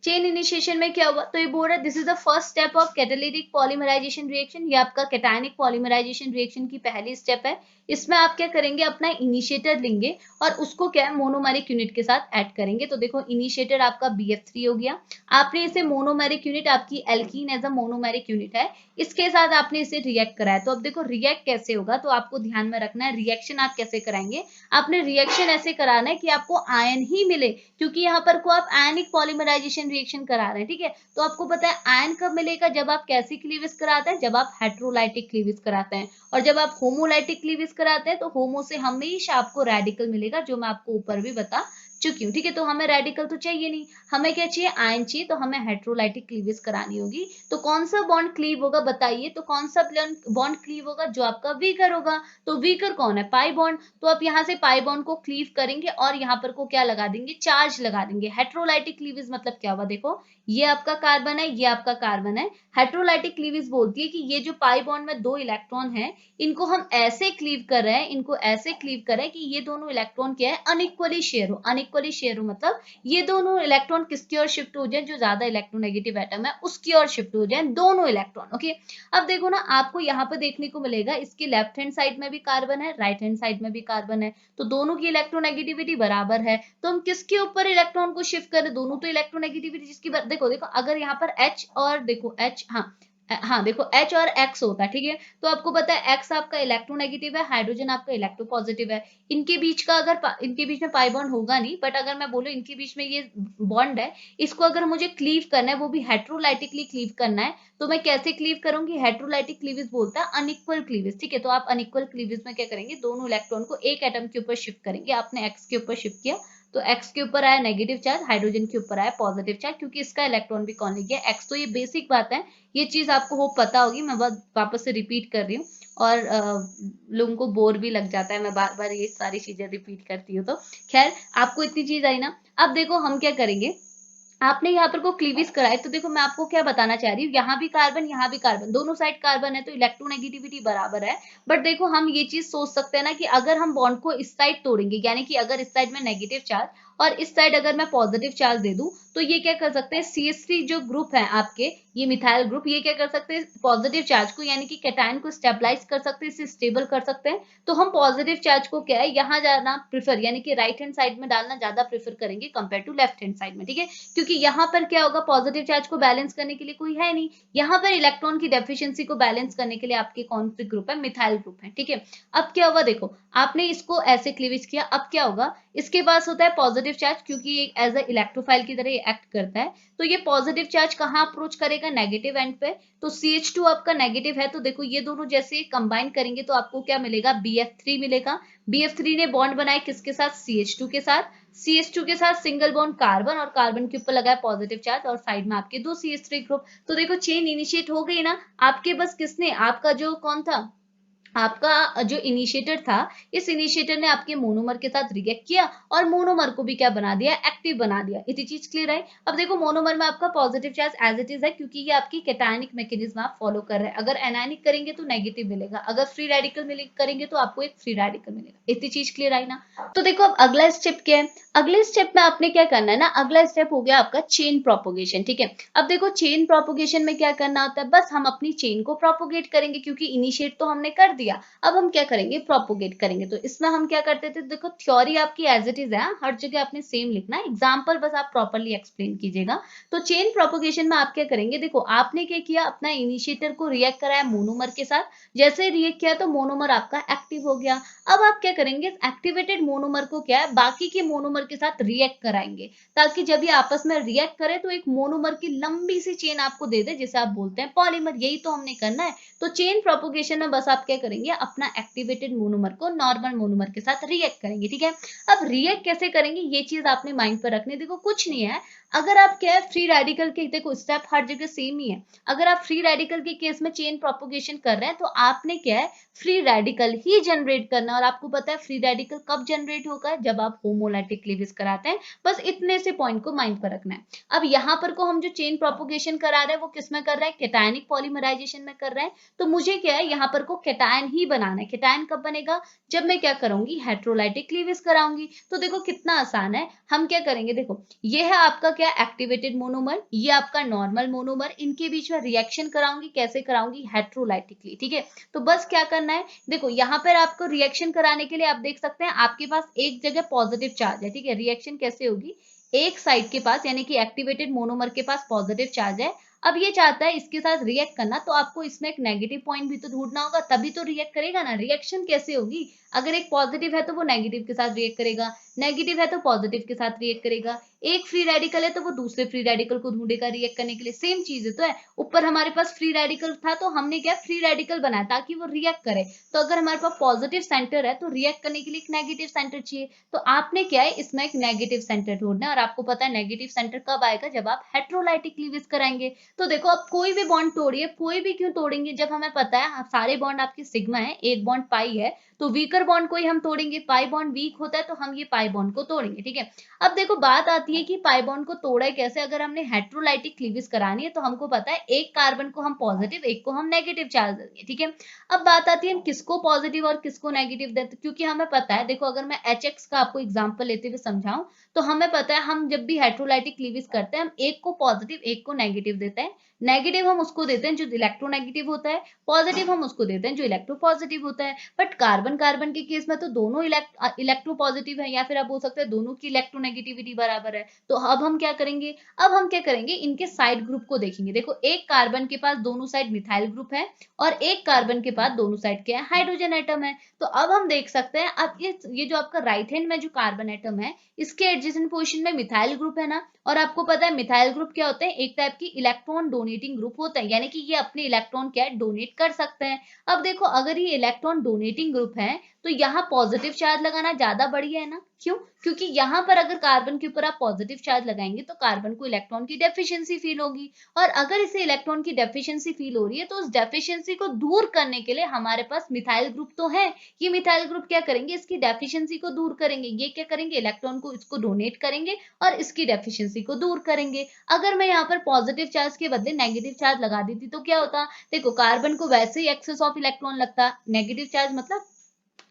चेन इनिशिएशन में क्या हुआ, तो ये बोल रहा है this is the first step of catalytic polymerisation reaction. ये आपका कैटायनिक पॉलीमराइजेशन रिएक्शन की पहली स्टेप है। इसमें आप क्या करेंगे, अपना इनिशिएटर लेंगे और उसको क्या है, मोनोमेरिक यूनिट के साथ ऐड करेंगे। तो देखो इनिशिएटर आपका BF3 हो गया, आपने इसे मोनोमेरिक यूनिट, आपकी alkene as a monomeric unit है, इसके साथ आपने इसे रिएक्ट कराया। तो अब देखो रिएक्ट कैसे होगा, तो आपको ध्यान में रखना है रिएक्शन आप कैसे कराएंगे। आपने रिएक्शन ऐसे कराना है कि आपको आयन ही मिले, क्योंकि यहाँ पर को आप आयनिक पॉलीमराइजेशन रिएक्शन करा रहे हैं, ठीक है। तो आपको पता है आयन कब मिलेगा, जब आप कैसी क्लीवेज कराते हैं, जब आप हेट्रोलाइटिक क्लीवेज कराते हैं। और जब आप होमोलाइटिक क्लीवेज कराते हैं तो होमो से हमेशा आपको रेडिकल मिलेगा, जो मैं आपको ऊपर भी बता चुकी हूँ, ठीक है। तो हमें रेडिकल तो चाहिए नहीं, हमें क्या चाहिए, आयन चाहिए। तो हमें हेट्रोलाइटिक क्लीवेज करानी होगी। तो कौन सा बॉन्ड क्लीव होगा बताइए, तो कौन सा बॉन्ड क्लीव होगा, जो आपका वीकर होगा। तो वीकर कौन है, पाई बॉन्ड। तो आप यहाँ से पाई बॉन्ड को क्लीव करेंगे और यहाँ पर को क्या लगा देंगे, चार्ज लगा देंगे। हेट्रोलाइटिक क्लीवेज मतलब क्या हुआ, देखो ये आपका कार्बन है, ये आपका कार्बन है। हेट्रोलाइटिक क्लीवेज बोलती है कि ये जो पाई बॉन्ड में दो इलेक्ट्रॉन है, इनको हम ऐसे क्लीव कर रहे हैं, इनको ऐसे क्लीव कर रहे हैं कि ये दोनों इलेक्ट्रॉन क्या है, अनइक्वली शेयर हो। अनइक्वली शेयर हो मतलब ये दोनों इलेक्ट्रॉन किसकी ओर शिफ्ट हो जाए, जो ज्यादा इलेक्ट्रोनेगेटिव एटम है उसकी ओर शिफ्ट हो जाए, दोनों इलेक्ट्रॉन, ओके। अब देखो ना, आपको यहाँ पर देखने को मिलेगा इसकी लेफ्ट हैंड साइड में भी कार्बन है, राइट हैंड साइड में भी कार्बन है, तो दोनों की इलेक्ट्रोनेगेटिविटी बराबर है। तो हम किसके ऊपर इलेक्ट्रॉन को शिफ्ट करें, दोनों तो इलेक्ट्रोनेगेटिविटी जिसकी देखो देखो अगर यहाँ पर H और देखो H, हाँ देखो H और X होता है, ठीक है। तो आपको पता है X आपका इलेक्ट्रोनेगेटिव है, हाइड्रोजन आपका इलेक्ट्रोपॉजिटिव है। इनके बीच का अगर इनके बीच में पाई बॉन्ड होगा नहीं, बट अगर मैं बोलूं इनके बीच में ये बॉन्ड है, इसको अगर मुझे क्लीव करना है, वो भी हेट्रोलाइटिकली क्लीव करना है, तो मैं कैसे क्लीव करूंगी, हेट्रोलाइटिक क्लीवेज बोलता है अनइक्वल क्लीवेज, ठीक है। तो आप अनइक्वल क्लीवेज में क्या करेंगे, दोनों इलेक्ट्रॉन को एक एटम के ऊपर शिफ्ट करेंगे। आपने X के ऊपर शिफ्ट किया तो X के ऊपर आया नेगेटिव चार्ज, हाइड्रोजन के ऊपर आया पॉजिटिव चार्ज, क्योंकि इसका इलेक्ट्रॉन भी कौन ले गया, X। तो ये बेसिक बात है, ये चीज आपको हो पता होगी, मैं वापस से रिपीट कर रही हूँ। और लोगों को बोर भी लग जाता है, मैं बार बार ये सारी चीजें रिपीट करती हूँ। तो खैर आपको इतनी चीज आई ना। अब देखो हम क्या करेंगे, आपने यहाँ पर को क्लीवेज कराए, तो देखो मैं आपको क्या बताना चाह रही हूँ, यहाँ भी कार्बन यहाँ भी कार्बन, दोनों साइड कार्बन है, तो इलेक्ट्रोनेगेटिविटी बराबर है। बट देखो हम ये चीज सोच सकते हैं ना कि अगर हम बॉन्ड को इस साइड तोड़ेंगे, यानी कि अगर इस साइड में नेगेटिव चार्ज और इस साइड अगर मैं पॉजिटिव चार्ज दे दूं, तो ये क्या कर सकते हैं, CH3 जो ग्रुप है आपके, ये मिथाइल ग्रुप, ये क्या कर सकते हैं, पॉजिटिव चार्ज को यानी कि कैटायन को स्टेबलाइज कर सकते हैं, इसे स्टेबल कर सकते हैं। तो हम पॉजिटिव चार्ज को क्या है, यहाँ जाना प्रेफर, यानी कि राइट हैंड साइड में डालना ज्यादा प्रेफर करेंगे compare to left hand side में, ठीक है। क्योंकि यहाँ पर क्या होगा, पॉजिटिव चार्ज को बैलेंस करने के लिए कोई है नहीं, यहाँ पर इलेक्ट्रॉन की डेफिशिएंसी को बैलेंस करने के लिए आपके कौन से ग्रुप है, मिथाइल ग्रुप है, ठीक है। अब क्या होगा, देखो आपने इसको ऐसे क्लीवेज किया, अब क्या होगा, इसके पास होता है पॉजिटिव चार्ज, क्योंकि ये एज अ इलेक्ट्रोफाइल की तरह एक्ट करता है। तो ये पॉजिटिव चार्ज कहाँ अप्रोच करेगा, नेगेटिव एंड पे। तो CH2 आपका नेगेटिव है, तो देखो ये दोनों जैसे कंबाइन करेंगे तो आपको क्या मिलेगा, BF3 मिलेगा। BF3 ने बॉन्ड बनाए किसके साथ, CH2 के साथ। CH2 के साथ सिंगल बॉन्ड कार्बन, और कार्बन के ऊपर लगा है पॉजिटिव चार्ज, और साइड में आपके दो CH3 ग्रुप। तो देखो चेन इनिशिएट हो गई ना आपके, बस किसने, आपका जो कौन था, आपका जो इनिशिएटर था, इस इनिशिएटर ने आपके मोनोमर के साथ रिएक्ट किया और मोनोमर को भी क्या बना दिया, एक्टिव बना दिया। इतनी चीज क्लियर है। अब देखो मोनोमर में आपका positive charge as it is है, क्योंकि ये आपकी कैटायनिक मैकेनिज्म आप फॉलो कर रहे हैं। अगर एनायनिक करेंगे तो नेगेटिव मिलेगा, अगर फ्री रेडिकल करेंगे तो आपको एक फ्री रेडिकल मिलेगा। इतनी चीज क्लियर आई ना। तो देखो अब अगला स्टेप क्या है, अगले स्टेप में आपने क्या करना है ना, अगला स्टेप हो गया आपका चेन प्रोपोगेशन, ठीक है। अब देखो चेन प्रोपोगेशन में क्या करना होता है, बस हम अपनी चेन को प्रोपोगेट करेंगे, क्योंकि इनिशिएट तो हमने कर दिया, दिया, अब हम क्या करेंगे, प्रोपोगेट करेंगे। तो इसमें हम क्या करते थे, देखो थ्योरी आपकी एज इट इज है, हर जगह आपने सेम लिखना है, एग्जाम्पल बस आप प्रॉपरली एक्सप्लेन कीजिएगा। तो चेन प्रोपोगेशन में आप क्या करेंगे, देखो आपने क्या किया, अपना इनिशिएटर को रिएक्ट कराया मोनोमर के साथ, जैसे रिएक्ट किया तो मोनोमर आपका एक्टिव हो गया। अब आप क्या करेंगे, एक्टिवेटेड मोनोमर को क्या है, बाकी के मोनोमर के साथ रिएक्ट कराएंगे, ताकि जब ये आपस में रिएक्ट करे तो एक मोनोमर की लंबी सी चेन आपको दे दे, जिसे आप बोलते हैं पॉलीमर। यही तो हमने करना है। तो चेन प्रोपोगेशन में बस आप क्या करेंगे, अपना एक्टिवेटेड मोनोमर को नॉर्मल मोनोमर के साथ रिएक्ट करेंगे, ठीक है। अब रिएक्ट कैसे करेंगे, ये चीज आपने माइंड पर रखनी। देखो कुछ नहीं है, अगर आप क्या है, फ्री रेडिकल के, देखो स्टेप हर जगह सेम ही है। अगर आप फ्री रेडिकल के केस में चेन प्रोपोगेशन कर रहे हैं, तो आपने क्या है, फ्री रेडिकल ही जनरेट करना है। और आपको पता है फ्री रेडिकल कब जनरेट होगा, जब आप होमोलाइटिक क्लीवेज कराते हैं। बस इतने से पॉइंट को माइंड पर रखना है। अब यहाँ पर को हम जो चेन प्रोपोगेशन करा रहे हैं, वो किस में कर रहे हैं, कैटायनिक पॉलीमराइजेशन में कर रहे हैं। तो मुझे क्या है, यहाँ पर को कैटायन ही बनाना है। कैटायन कब बनेगा, जब मैं क्या करूंगी, हेट्रोलाइटिक क्लीवेज कराऊंगी। तो देखो कितना आसान है, हम क्या करेंगे, देखो ये है आपका क्या, एक्टिवेटेड मोनोमर, ये आपका नॉर्मल मोनोमर, इनके बीच में रिएक्शन कराऊंगी, कैसे कराऊंगी, हेट्रोलाइटिकली, ठीक है। तो बस क्या करना है, देखो यहाँ पर आपको रिएक्शन कराने के लिए आप देख सकते हैं, आपके पास एक जगह पॉजिटिव चार्ज है, ठीक है। रिएक्शन कैसे होगी, एक साइड के पास यानी कि एक्टिवेटेड मोनोमर के पास पॉजिटिव चार्ज है। अब ये चाहता है इसके साथ रिएक्ट करना, तो आपको इसमें एक नेगेटिव पॉइंट भी तो ढूंढना होगा, तभी तो रिएक्ट करेगा ना। रिएक्शन कैसे होगी, अगर एक पॉजिटिव है तो वो नेगेटिव के साथ रिएक्ट करेगा, नेगेटिव है तो पॉजिटिव के साथ रिएक्ट करेगा, एक फ्री रेडिकल है तो वो दूसरे फ्री रेडिकल को ढूंढेगा रिएक्ट करने के लिए। सेम चीज है तो है, ऊपर हमारे पास फ्री रेडिकल था तो हमने क्या, फ्री रेडिकल बनाया ताकि वो रिएक्ट करे। तो अगर हमारे पास पॉजिटिव सेंटर है तो रिएक्ट करने के लिए एक नेगेटिव सेंटर चाहिए। तो आपने क्या है, इसमें एक नेगेटिव सेंटर ढूंढना है। और आपको पता है नेगेटिव सेंटर कब आएगा, जब आप हेट्रोलाइटिक क्लीवेज कराएंगे। तो देखो अब कोई भी बॉन्ड तोड़िए, कोई भी क्यों तोड़ेंगे, जब हमें पता है सारे बॉन्ड आपके सिग्मा है, एक बॉन्ड पाई है, तो वीकर बॉन्ड को ही हम तोड़ेंगे। पाई बॉन्ड वीक होता है तो हम ये पाई बॉन्ड को तोड़ेंगे, ठीक है। अब देखो बात आती है कि पाई बॉन्ड को तोड़ा है कैसे, अगर हमने हेट्रोलाइटिक क्लीवेज करानी है तो हमको पता है एक कार्बन को हम पॉजिटिव, एक को हम नेगेटिव चार्ज देंगे, ठीक है। अब बात आती है हम किसको पॉजिटिव और किसको नेगेटिव देते, क्योंकि हमें पता है, देखो अगर मैं HX का आपको एग्जांपल लेते हुए समझाऊं, तो हमें पता है हम जब भी हेट्रोलाइटिक क्लीवेज करते हैं, हम एक को पॉजिटिव एक को नेगेटिव देते हैं। नेगेटिव हम उसको देते हैं जो इलेक्ट्रोनेगेटिव होता है, पॉजिटिव हम उसको देते हैं जो इलेक्ट्रोपॉजिटिव होता है। बट कार्बन कार्बन के केस में तो दोनों इलेक्ट्रोपॉजिटिव है, या फिर आप बोल सकते हैं दोनों की इलेक्ट्रोनेगेटिविटी बराबर है। तो अब हम क्या करेंगे, अब हम क्या करेंगे, इनके साइड ग्रुप को देखेंगे। देखो एक कार्बन के पास दोनों साइड मिथाइल ग्रुप है, और एक कार्बन के पास दोनों साइड क्या है, हाइड्रोजन एटम है। तो अब हम देख सकते हैं, अब ये जो आपका राइट हैंड में जो कार्बन एटम है, इसके एडजेसेंट पोजीशन में मिथाइल ग्रुप है ना। और आपको पता है मिथाइल ग्रुप क्या होते हैं, एक टाइप की इलेक्ट्रॉन डोनेटिंग ग्रुप होते हैं, यानी कि ये अपने इलेक्ट्रॉन क्या है, डोनेट कर सकते हैं। अब देखो अगर ये इलेक्ट्रॉन डोनेटिंग ग्रुप है, तो यहाँ पॉजिटिव चार्ज लगाना ज्यादा बढ़िया है ना। क्यों, क्योंकि यहाँ पर अगर कार्बन के ऊपर आप पॉजिटिव चार्ज लगाएंगे तो कार्बन को इलेक्ट्रॉन की डेफिशिएंसी फील होगी। और अगर इसे इलेक्ट्रॉन की डेफिशिएंसी फील हो रही है, तो उस डेफिशिएंसी को दूर करने के लिए हमारे पास मिथाइल ग्रुप तो है। ये मिथाइल ग्रुप क्या करेंगे, इसकी डेफिशिएंसी को दूर करेंगे। ये क्या करेंगे, इलेक्ट्रॉन को इसको डोनेट करेंगे और इसकी डेफिशिएंसी को दूर करेंगे। अगर मैं यहाँ पर पॉजिटिव चार्ज के बदले नेगेटिव चार्ज लगा देती तो क्या होता, देखो कार्बन को वैसे ही एक्सेस ऑफ इलेक्ट्रॉन लगता, नेगेटिव चार्ज मतलब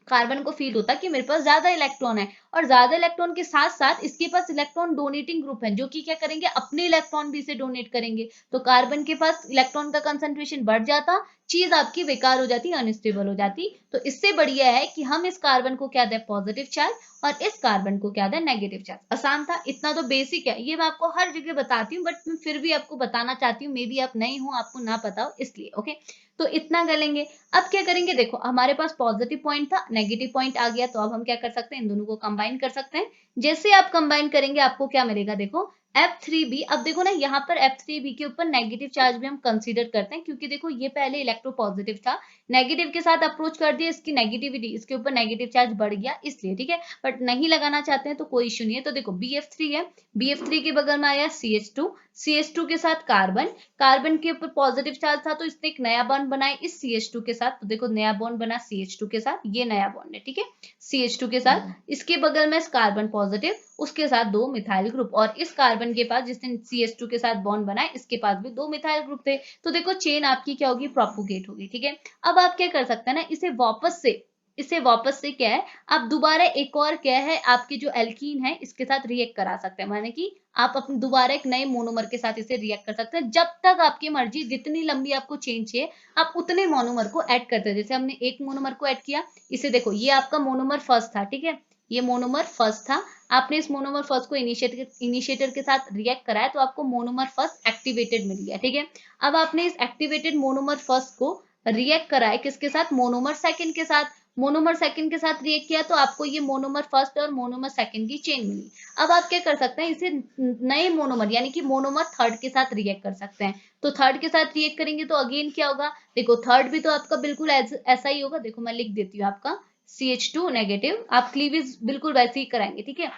कार्बन को फील होता कि मेरे पास ज्यादा इलेक्ट्रॉन है, और ज्यादा इलेक्ट्रॉन के साथ साथ इसके पास इलेक्ट्रॉन डोनेटिंग ग्रुप है, जो कि क्या करेंगे, अपने इलेक्ट्रॉन भी इसे डोनेट करेंगे। तो कार्बन के पास इलेक्ट्रॉन का कंसंट्रेशन बढ़ जाता, चीज आपकी बेकार हो जाती, अनस्टेबल हो जाती। तो इससे बढ़िया है कि हम इस कार्बन को क्या दें, पॉजिटिव चार्ज, और इस कार्बन को क्या दें, नेगेटिव चार्ज। आसान था, इतना तो बेसिक है, ये मैं आपको हर जगह बताती हूँ, बट मैं फिर भी आपको बताना चाहती हूँ, मे बी आप नई हो, आपको ना पता हो इसलिए, ओके। तो इतना कर लेंगे। अब क्या करेंगे, देखो हमारे पास पॉजिटिव पॉइंट था, नेगेटिव पॉइंट आ गया, तो अब हम क्या कर सकते हैं, इन दोनों को कंबाइन कर सकते हैं। जैसे आप कंबाइन करेंगे आपको क्या मिलेगा, देखो F3b। अब देखो ना यहाँ पर F3b के ऊपर नेगेटिव चार्ज भी हम कंसीडर करते हैं, क्योंकि देखो ये पहले इलेक्ट्रोपॉजिटिव था, नेगेटिव के साथ अप्रोच कर दिया, इसकी नेगेटिविटी, इसके ऊपर नेगेटिव चार्ज बढ़ गया, इसलिए, ठीक है। बट नहीं लगाना चाहते हैं तो कोई इश्यू नहीं है। तो देखो BF3 है, BF3 के बगल में आया CH2, CH2 के साथ कार्बन, कार्बन के ऊपर पॉजिटिव चार्ज था तो इसने एक नया बॉन्ड बनाया इस CH2 के साथ। तो देखो नया बॉन्ड बना CH2 के साथ, ये नया बॉन्ड है, ठीक है, CH2 के साथ। इसके बगल में कार्बन पॉजिटिव, उसके साथ दो मिथाइल ग्रुप, और इस कार्बन के पास जिसने CH2 के साथ बॉन्ड बनाया, इसके पास भी दो मिथाइल ग्रुप थे। तो देखो चेन आपकी क्या होगी, प्रोपोगेट होगी, ठीक है। अब आप क्या कर सकते हैं ना, इसे वापस से इसे वापस से क्या है, आप दोबारा एक और क्या है आपके जो एल्कीन है इसके साथ रिएक्ट करा सकते हैं, माने कि आप अपने दोबारा एक नए मोनोमर के साथ इसे रिएक्ट कर सकते हैं। जब तक आपकी मर्जी, जितनी लंबी आपको चेन चाहिए आप उतने मोनोमर को ऐड करते हैं। जैसे हमने एक मोनोमर को ऐड किया, इसे देखो ये आपका मोनोमर फर्स्ट था, ठीक है, ये मोनोमर फर्स्ट था, आपने इस मोनोमर फर्स्ट को इनिशिएटर के साथ रिएक्ट कराया तो आपको मोनोमर फर्स्ट एक्टिवेटेड मिल गया, ठीक है। अब आपने इस एक्टिवेटेड मोनोमर फर्स्ट को रिएक्ट कराया किसके साथ, मोनोमर सेकंड के साथ, मोनोमर सेकंड के साथ रिएक्ट किया तो आपको ये मोनोमर फर्स्ट और मोनोमर सेकंड की चेन मिली। अब आप क्या कर सकते हैं, इसे नए मोनोमर यानी कि मोनोमर थर्ड के साथ रिएक्ट कर सकते हैं। तो थर्ड के साथ रिएक्ट करेंगे तो अगेन क्या होगा, देखो थर्ड भी तो आपका बिल्कुल ऐसा ही होगा, देखो मैं लिख देती हूँ आपका CH2 नेगेटिव, आप क्लीवेज बिल्कुल वैसे ही कराएंगे, ठीक है,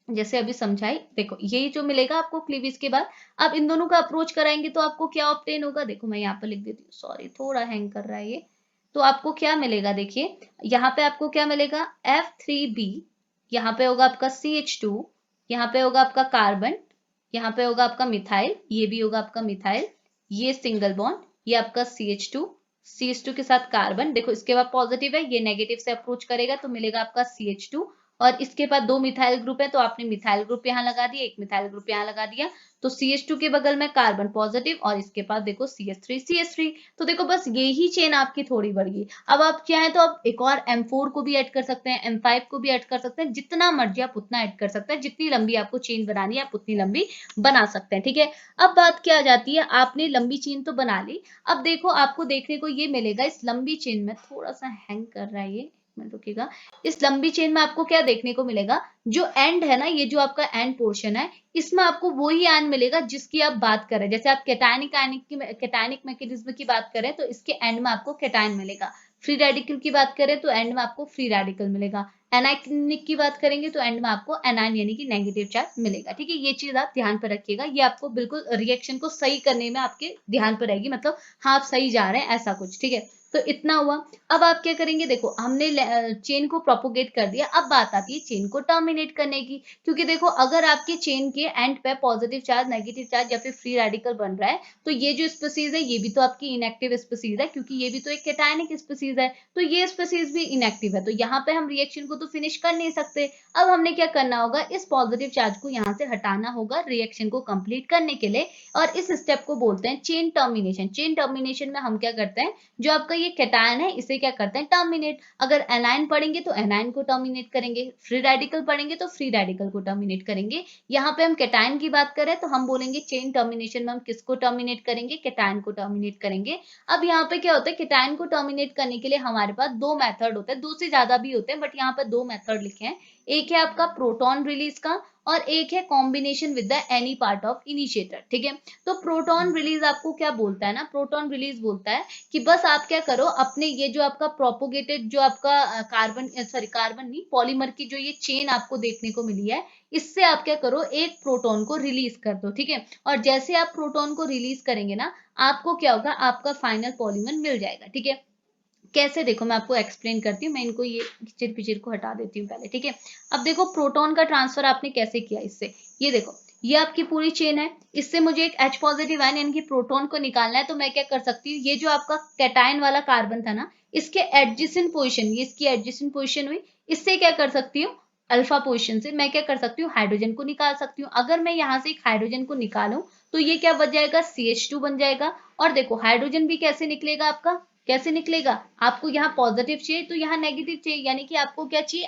जैसे अभी समझाई। देखो यही जो मिलेगा आपको क्लीवेज के बाद, आप इन दोनों का अप्रोच कराएंगे तो आपको क्या ऑब्टेन होगा, देखो मैं यहाँ पर लिख देती हूँ, सॉरी थोड़ा हैंग कर रहा है ये। तो आपको क्या मिलेगा, देखिए यहाँ पे आपको क्या मिलेगा, F3B, यहाँ पे होगा आपका CH2, यहाँ पे होगा आपका कार्बन, यहाँ पे होगा आपका मिथाइल, ये भी होगा आपका मिथाइल, ये सिंगल बॉन्ड, ये आपका CH2 के साथ कार्बन, देखो इसके बाद पॉजिटिव है, ये नेगेटिव से अप्रोच करेगा तो मिलेगा आपका CH2, और इसके बाद दो मिथाइल ग्रुप है तो आपने मिथाइल ग्रुप यहाँ लगा दिया, एक मिथाइल ग्रुप यहाँ लगा दिया, तो CH2 के बगल में कार्बन पॉजिटिव और इसके पास देखो CH3। तो देखो बस यही चेन आपकी थोड़ी बढ़ गई। अब आप चाहें तो आप एक और M4 को भी ऐड कर सकते हैं, M5 को भी ऐड कर सकते हैं, जितना मर्जी आप उतना ऐड कर सकते हैं, जितनी लंबी आपको चेन बनानी है आप उतनी लंबी बना सकते हैं, ठीक है। अब बात क्या आ जाती है, आपने लंबी चेन तो बना ली, अब देखो आपको देखने को ये मिलेगा, इस लंबी चेन में थोड़ा सा हैंग कर रहा है ये, रुकिएगा, इस लंबी चेन में आपको क्या देखने को मिलेगा, जो एंड है ना, ये जो आपका एंड पोर्शन है, इसमें आपको वही आयन मिलेगा जिसकी आप बात करें। जैसे आप कैटायनिक मैकेनिज्म की बात करें तो इसके एंड में आपको कैटायन मिलेगा, फ्री रेडिकल की बात करें तो एंड में आपको फ्री रेडिकल मिलेगा, एनायनिक की बात करेंगे तो एंड में आपको एनायन यानी कि नेगेटिव चार्ज मिलेगा, ठीक है। ये चीज आप ध्यान पर रखिएगा, ये आपको बिल्कुल रिएक्शन को सही करने में आपके ध्यान पर रहेगी, मतलब हाँ आप सही जा रहे हैं ऐसा कुछ, ठीक है। तो इतना हुआ। अब आप क्या करेंगे, देखो हमने चेन को प्रोपोगेट कर दिया, अब बात आती है चेन को टर्मिनेट करने की, क्योंकि देखो अगर आपके चेन के एंड पे पॉजिटिव चार्ज, नेगेटिव चार्ज या फिर फ्री रेडिकल बन रहा है तो ये जो स्पीसीज है ये भी तो आपकी इनएक्टिव स्पीसीज है, क्योंकि ये भी तो एक कैटायनिक स्पीसीज है, तो ये स्पीसीज भी इनएक्टिव है, तो यहाँ पे हम रिएक्शन को तो फिनिश कर नहीं सकते। अब हमने क्या करना होगा, इस पॉजिटिव चार्ज को यहाँ से हटाना होगा रिएक्शन को कंप्लीट करने के लिए, और इस स्टेप को बोलते हैं चेन टर्मिनेशन। चेन टर्मिनेशन में हम क्या करते हैं, जो आपका ये कैटायन है इसे क्या करते हैं, टर्मिनेट। अगर एनायन पढ़ेंगे तो एनायन को टर्मिनेट करेंगे, फ्री रेडिकल पढ़ेंगे तो फ्री रेडिकल को टर्मिनेट करेंगे। यहाँ पे हम कैटायन की बात करें तो हम बोलेंगे चेन टर्मिनेशन में हम किसको टर्मिनेट करेंगे, कैटायन को टर्मिनेट करेंगे। अब यहाँ पे क्या होता है, कैटायन को टर्मिनेट करने के लिए हमारे पास दो मेथड होते हैं, दो से ज्यादा भी होते हैं बट यहाँ पे दो मेथड लिखे हैं। एक है आपका प्रोटॉन रिलीज का और एक है combination with the any part of initiator, ठीक है। तो प्रोटॉन रिलीज आपको क्या बोलता है ना, प्रोटॉन रिलीज बोलता है कि बस आप क्या करो, अपने ये जो आपका प्रोपोगेटेड जो आपका कार्बन नहीं, पॉलीमर की जो ये चेन आपको देखने को मिली है, इससे आप क्या करो, एक प्रोटॉन को रिलीज कर दो, ठीक है। और जैसे आप प्रोटॉन को रिलीज करेंगे ना, आपको क्या होगा, आपका फाइनल पॉलीमर मिल जाएगा, ठीक है। कैसे, देखो मैं आपको एक्सप्लेन करती हूँ, मैं इनको ये चिर पिचिर को हटा देती हूँ पहले, ठीक है। अब देखो प्रोटॉन का ट्रांसफर आपने कैसे किया इससे, ये देखो ये आपकी पूरी चेन है, इससे मुझे एक H पॉजिटिव आयन यानी कि प्रोटॉन को निकालना है, तो मैं क्या कर सकती हूँ, ये जो आपका कैटायन वाला कार्बन था ना, इसके एडजेसेंट पोजीशन, ये इसकी एडजेसेंट पोजीशन हुई, इससे क्या कर सकती हूँ, अल्फा पोजीशन से मैं क्या कर सकती हूँ, हाइड्रोजन को निकाल सकती हूँ। अगर मैं यहाँ से एक हाइड्रोजन को निकालूं तो ये क्या बन जाएगा, CH2 बन जाएगा। और देखो हाइड्रोजन भी कैसे निकलेगा आपका, कैसे निकलेगा, आपको यहाँ पॉजिटिव चाहिए तो यहाँ नेगेटिव चाहिए, यानी कि आपको क्या चाहिए,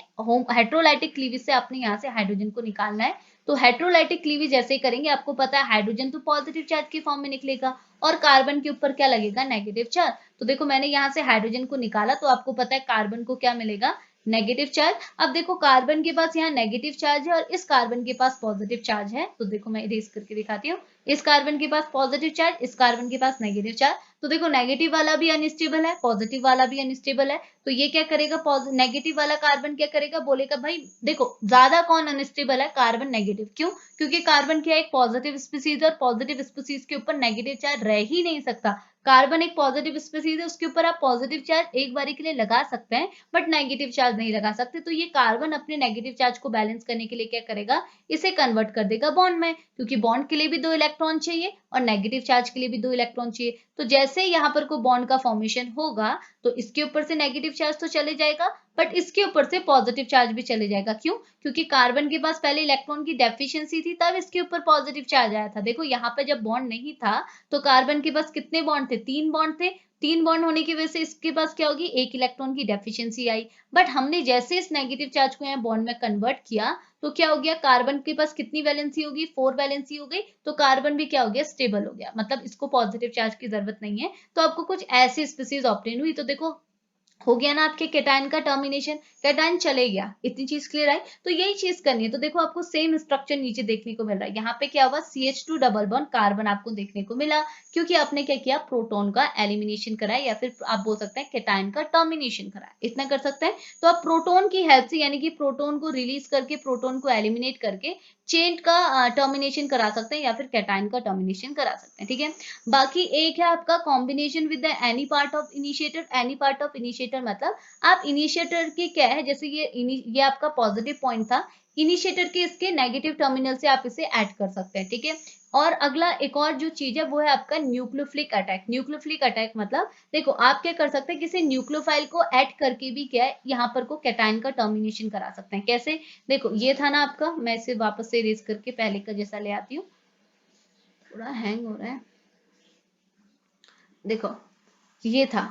हेट्रोलाइटिक क्लीवेज से आपने यहाँ से हाइड्रोजन को निकालना है। तो हेट्रोलाइटिक क्लीवेज जैसे करेंगे, आपको पता है हाइड्रोजन तो पॉजिटिव चार्ज के फॉर्म में निकलेगा और कार्बन के ऊपर क्या लगेगा, नेगेटिव चार्ज। तो देखो मैंने यहाँ से हाइड्रोजन को निकाला तो आपको पता है कार्बन को क्या मिलेगा, नेगेटिव चार्ज। अब देखो कार्बन के पास यहाँ नेगेटिव चार्ज है और इस कार्बन के पास पॉजिटिव चार्ज है, तो देखो मैं इरेज करके दिखाती हूँ, इस कार्बन के पास पॉजिटिव चार्ज, इस कार्बन के पास नेगेटिव चार्ज। तो देखो नेगेटिव वाला भी अनस्टेबल है, पॉजिटिव वाला भी अनस्टेबल है, तो ये क्या करेगा, नेगेटिव वाला कार्बन क्या करेगा, बोलेगा भाई देखो ज्यादा कौन अनस्टेबल है, कार्बन नेगेटिव, क्यों, क्योंकि कार्बन क्या एक पॉजिटिव स्पीसीज और पॉजिटिव स्पीसीज के ऊपर नेगेटिव चार्ज रह ही नहीं सकता। कार्बन एक पॉजिटिव स्पीसीज है, उसके ऊपर आप पॉजिटिव चार्ज एक बारी के लिए लगा सकते हैं बट नेगेटिव चार्ज नहीं लगा सकते। तो ये कार्बन अपने नेगेटिव चार्ज को बैलेंस करने के लिए क्या करेगा, इसे कन्वर्ट कर देगा बॉन्ड में, क्योंकि बॉन्ड के लिए भी दो इलेक्ट्रॉन चाहिए और नेगेटिव चार्ज के लिए भी दो इलेक्ट्रॉन चाहिए। तो जैसे जैसे यहाँ पर कोई बॉन्ड का फॉर्मेशन होगा तो इसके ऊपर से नेगेटिव चार्ज तो चले जाएगा, बट इसके ऊपर से पॉजिटिव चार्ज भी चले जाएगा। क्यों? क्योंकि कार्बन के पास पहले इलेक्ट्रॉन की डेफिशिएंसी थी, तब इसके ऊपर पॉजिटिव चार्ज आया था। देखो यहाँ पे जब बॉन्ड नहीं था तो कार्बन के पास कितने बॉन्ड थे? 3 बॉन्ड थे। 3 बॉन्ड होने की वजह से इसके पास क्या होगी? एक इलेक्ट्रॉन की डेफिशिएंसी आई। बट हमने जैसे इस नेगेटिव चार्ज को यहाँ बॉन्ड में कन्वर्ट किया तो क्या हो गया? कार्बन के पास कितनी वैलेंसी होगी? 4 वैलेंसी हो गई। तो कार्बन भी क्या हो गया? स्टेबल हो गया, मतलब इसको पॉजिटिव चार्ज की जरूरत नहीं है। तो आपको कुछ ऐसी स्पीसीज ऑब्टेन हुई। तो देखो हो गया ना आपके केटायन का टर्मिनेशन, केटायन चले गया। इतनी चीज क्लियर है? तो यही चीज करनी है। तो देखो आपको सेम स्ट्रक्चर नीचे देखने को मिल रहा है। यहाँ पे क्या हुआ? CH2 डबल बॉन्ड कार्बन आपको देखने को मिला, क्योंकि आपने क्या किया? प्रोटॉन का एलिमिनेशन कराया, या फिर आप बोल सकते हैं केटायन का टर्मिनेशन कराया। इतना कर सकते हैं। तो आप प्रोटॉन की हेल्प से, यानी कि प्रोटॉन को रिलीज करके, प्रोटॉन को एलिमिनेट करके चेन का टर्मिनेशन करा सकते हैं, या फिर केटायन का टर्मिनेशन करा सकते हैं। ठीक है। बाकी एक है आपका combination with any part of initiator. Any part of initiator मतलब आप इनिशिएटर के क्या है, जैसे ये आपका पॉजिटिव पॉइंट था, इनिशिएटर के इसके नेगेटिव टर्मिनल से आप इसे ऐड कर सकते हैं। ठीक है। और अगला एक और जो चीज है वो है आपका न्यूक्लियोफिलिक अटैक। न्यूक्लियोफिलिक अटैक मतलब देखो आप क्या कर सकते हैं, किसी न्यूक्लियोफाइल को ऐड करके भी क्या है यहाँ पर को कैटायन का टर्मिनेशन करा सकते हैं। कैसे? देखो ये था ना आपका, मैं इसे वापस से इरेज करके पहले का जैसा ले आती हूँ, थोड़ा हैंग हो रहा है। देखो ये था,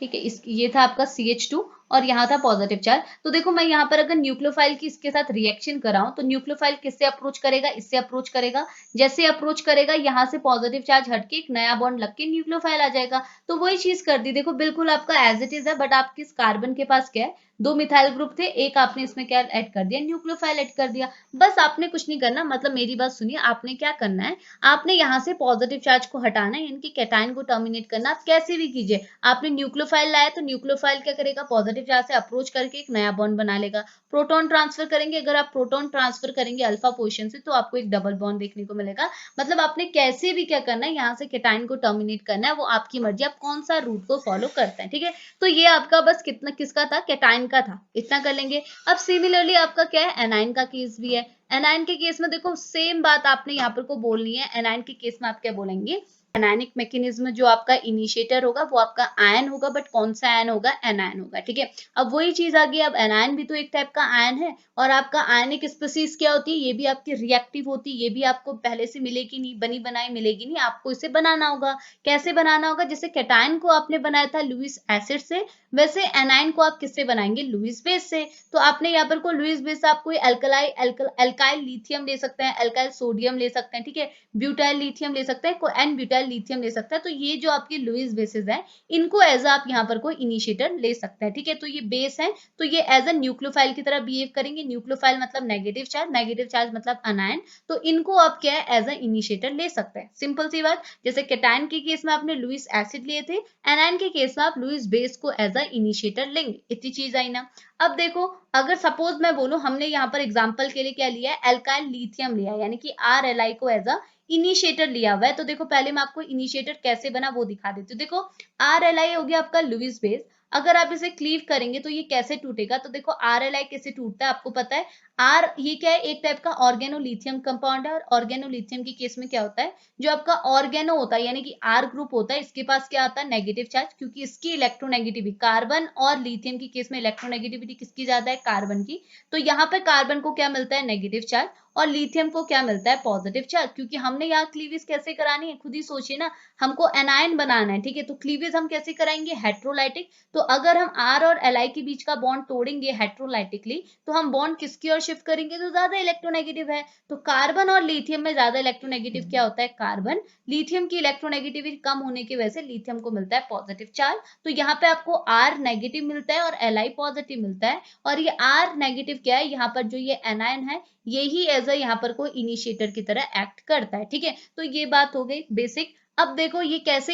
ठीक है, ये था आपका CH2 और यहाँ था पॉजिटिव चार्ज। तो देखो मैं यहाँ पर अगर न्यूक्लियोफाइल की इसके साथ रिएक्शन कराऊं तो न्यूक्लियोफाइल किससे अप्रोच करेगा? इससे अप्रोच करेगा। जैसे अप्रोच करेगा यहाँ से पॉजिटिव चार्ज हटके एक नया बॉन्ड लग के न्यूक्लियोफाइल आ जाएगा। तो वही चीज कर दी। देखो बिल्कुल आपका एज इट इज है, बट आपके इस कार्बन के पास क्या है? 2 मिथाइल ग्रुप थे, एक आपने इसमें क्या ऐड कर दिया? न्यूक्लियोफाइल ऐड कर दिया। बस आपने कुछ नहीं करना, मतलब मेरी बात सुनिए, आपने क्या करना है, आपने यहाँ से पॉजिटिव चार्ज को हटाना है, यानी कि कैटायन को टर्मिनेट करना। आप कैसे भी कीजिए, आपने न्यूक्लियोफाइल लाया तो न्यूक्लियोफाइल क्या करेगा? पॉजिटिव चार्ज से अप्रोच करके एक नया बॉन्ड बना लेगा। प्रोटॉन ट्रांसफर करेंगे, अगर आप प्रोटॉन ट्रांसफर करेंगे अल्फा पोजीशन से तो आपको एक डबल बॉन्ड देखने को मिलेगा। मतलब आपने कैसे भी क्या करना है, यहाँ से कैटायन को टर्मिनेट करना है, वो आपकी मर्जी, आप कौन सा रूट को फॉलो करते हैं। ठीक है। तो ये आपका बस कितना किसका था? कैटायन का था। इतना कर लेंगे। अब सिमिलरली आपका क्या है? एनायन का केस भी है। एनायन के केस में देखो सेम बात आपने यहाँ पर को बोलनी है। एनायन के केस में आप क्या बोलेंगे? एनायनिक मैकेनिज्म जो आपका इनिशिएटर होगा वो आपका आयन होगा, बट कौन सा आयन होगा? एनायन होगा। ठीक है। अब वही चीज आ गई, अब एनायन भी तो एक टाइप का आयन है, और आपका आयनिक स्पीसीज क्या होती है? ये भी आपकी रिएक्टिव होती है। ये भी आपको पहले से मिलेगी नहीं, बनी बनाई मिलेगी नहीं, आपको इसे बनाना होगा। कैसे बनाना होगा? जैसे कैटायन को आपने बनाया था लुईस एसिड से, वैसे एनायन को आप किससे बनाएंगे? लुईस बेस से। तो आपने यहाँ पर को लुईस बेस से आप कोई एल्काइल लिथियम ले सकते हैं, एल्काइल सोडियम ले सकते हैं। ठीक है। ब्यूटाइल लिथियम ले सकते हैं, एन ब्यूटाइल लिथियम ले सकता है। तो ये जो आपके लुईस बेसिस है, इनको एज आप यहाँ पर कोई इनिशिएटर ले सकते हैं। ठीक है। तो ये बेस है, तो ये एज ए न्यूक्लियोफाइल की तरह बिहेव करेंगे। न्यूक्लियोफाइल मतलब नेगेटिव चार्ज मतलब अनायन। तो इनको आप क्या है? एज ए इनिशिएटर ले सकते हैं। सिंपल सी बात। जैसे कैटायन के केस में आपने लुईस एसिड लिए थे, एनायन के केस में आप लुईस बेस को एज ए इनिशिएटर लेंगे। इतनी चीज आई ना। अब देखो अगर सपोज मैं बोलूं, हमने यहाँ पर एग्जांपल के लिए क्या लिया है? एल्काइल लिथियम लिया है, यानी कि RLi को एज अ इनिशिएटर लिया हुआ है। तो देखो पहले मैं आपको इनिशिएटर कैसे बना वो दिखा देती हूँ। देखो RLi हो गया आपका लुईस बेस। अगर आप इसे क्लीव करेंगे तो ये कैसे टूटेगा? तो देखो RLi कैसे टूटता है आपको पता है। आर ये क्या है? एक टाइप का ऑर्गेनोलिथियम कंपाउंड है, और ऑर्गेनोलिथियम के केस में क्या होता है? जो आपका ऑर्गेनो होता है, यानी कि R ग्रुप होता है, इसके पास क्या आता है? नेगेटिव चार्ज, क्योंकि इसकी इलेक्ट्रोनेगेटिविटी, कार्बन और लिथियम के केस में इलेक्ट्रोनेगेटिविटी किसकी ज्यादा है? कार्बन की। तो यहाँ पे कार्बन को क्या मिलता है? Negative charge. और लिथियम को क्या मिलता है? Positive charge. क्योंकि हमने यहाँ क्लीवेज कैसे करानी है, खुद ही सोचिए ना, हमको एनायन बनाना है। ठीक है। तो क्लीवेज हम कैसे कराएंगे? हेट्रोलाइटिक। तो अगर हम R और Li के बीच का बॉन्ड तोड़ेंगे हेट्रोलाइटिकली, तो हम बॉन्ड किसकी ओर शिफ्ट करेंगे? तो ज्यादा इलेक्ट्रोनेगेटिव है। तो कार्बन और लिथियम में ज्यादा इलेक्ट्रोनेगेटिव क्या होता है? कार्बन। लिथियम की इलेक्ट्रोनेगेटिविटी कम होने की वजह से लिथियम को मिलता है पॉजिटिव चार्ज। तो यहाँ पे आपको R नेगेटिव मिलता है और Li पॉजिटिव मिलता है। और ये R नेगेटिव क्या है? यहाँ पर जो ये एनायन है, यही एज अ यहाँ पर कोई इनिशिएटर की तरह एक्ट करता है। ठीक है। तो ये बात हो गई बेसिक। अब देखो ये कैसे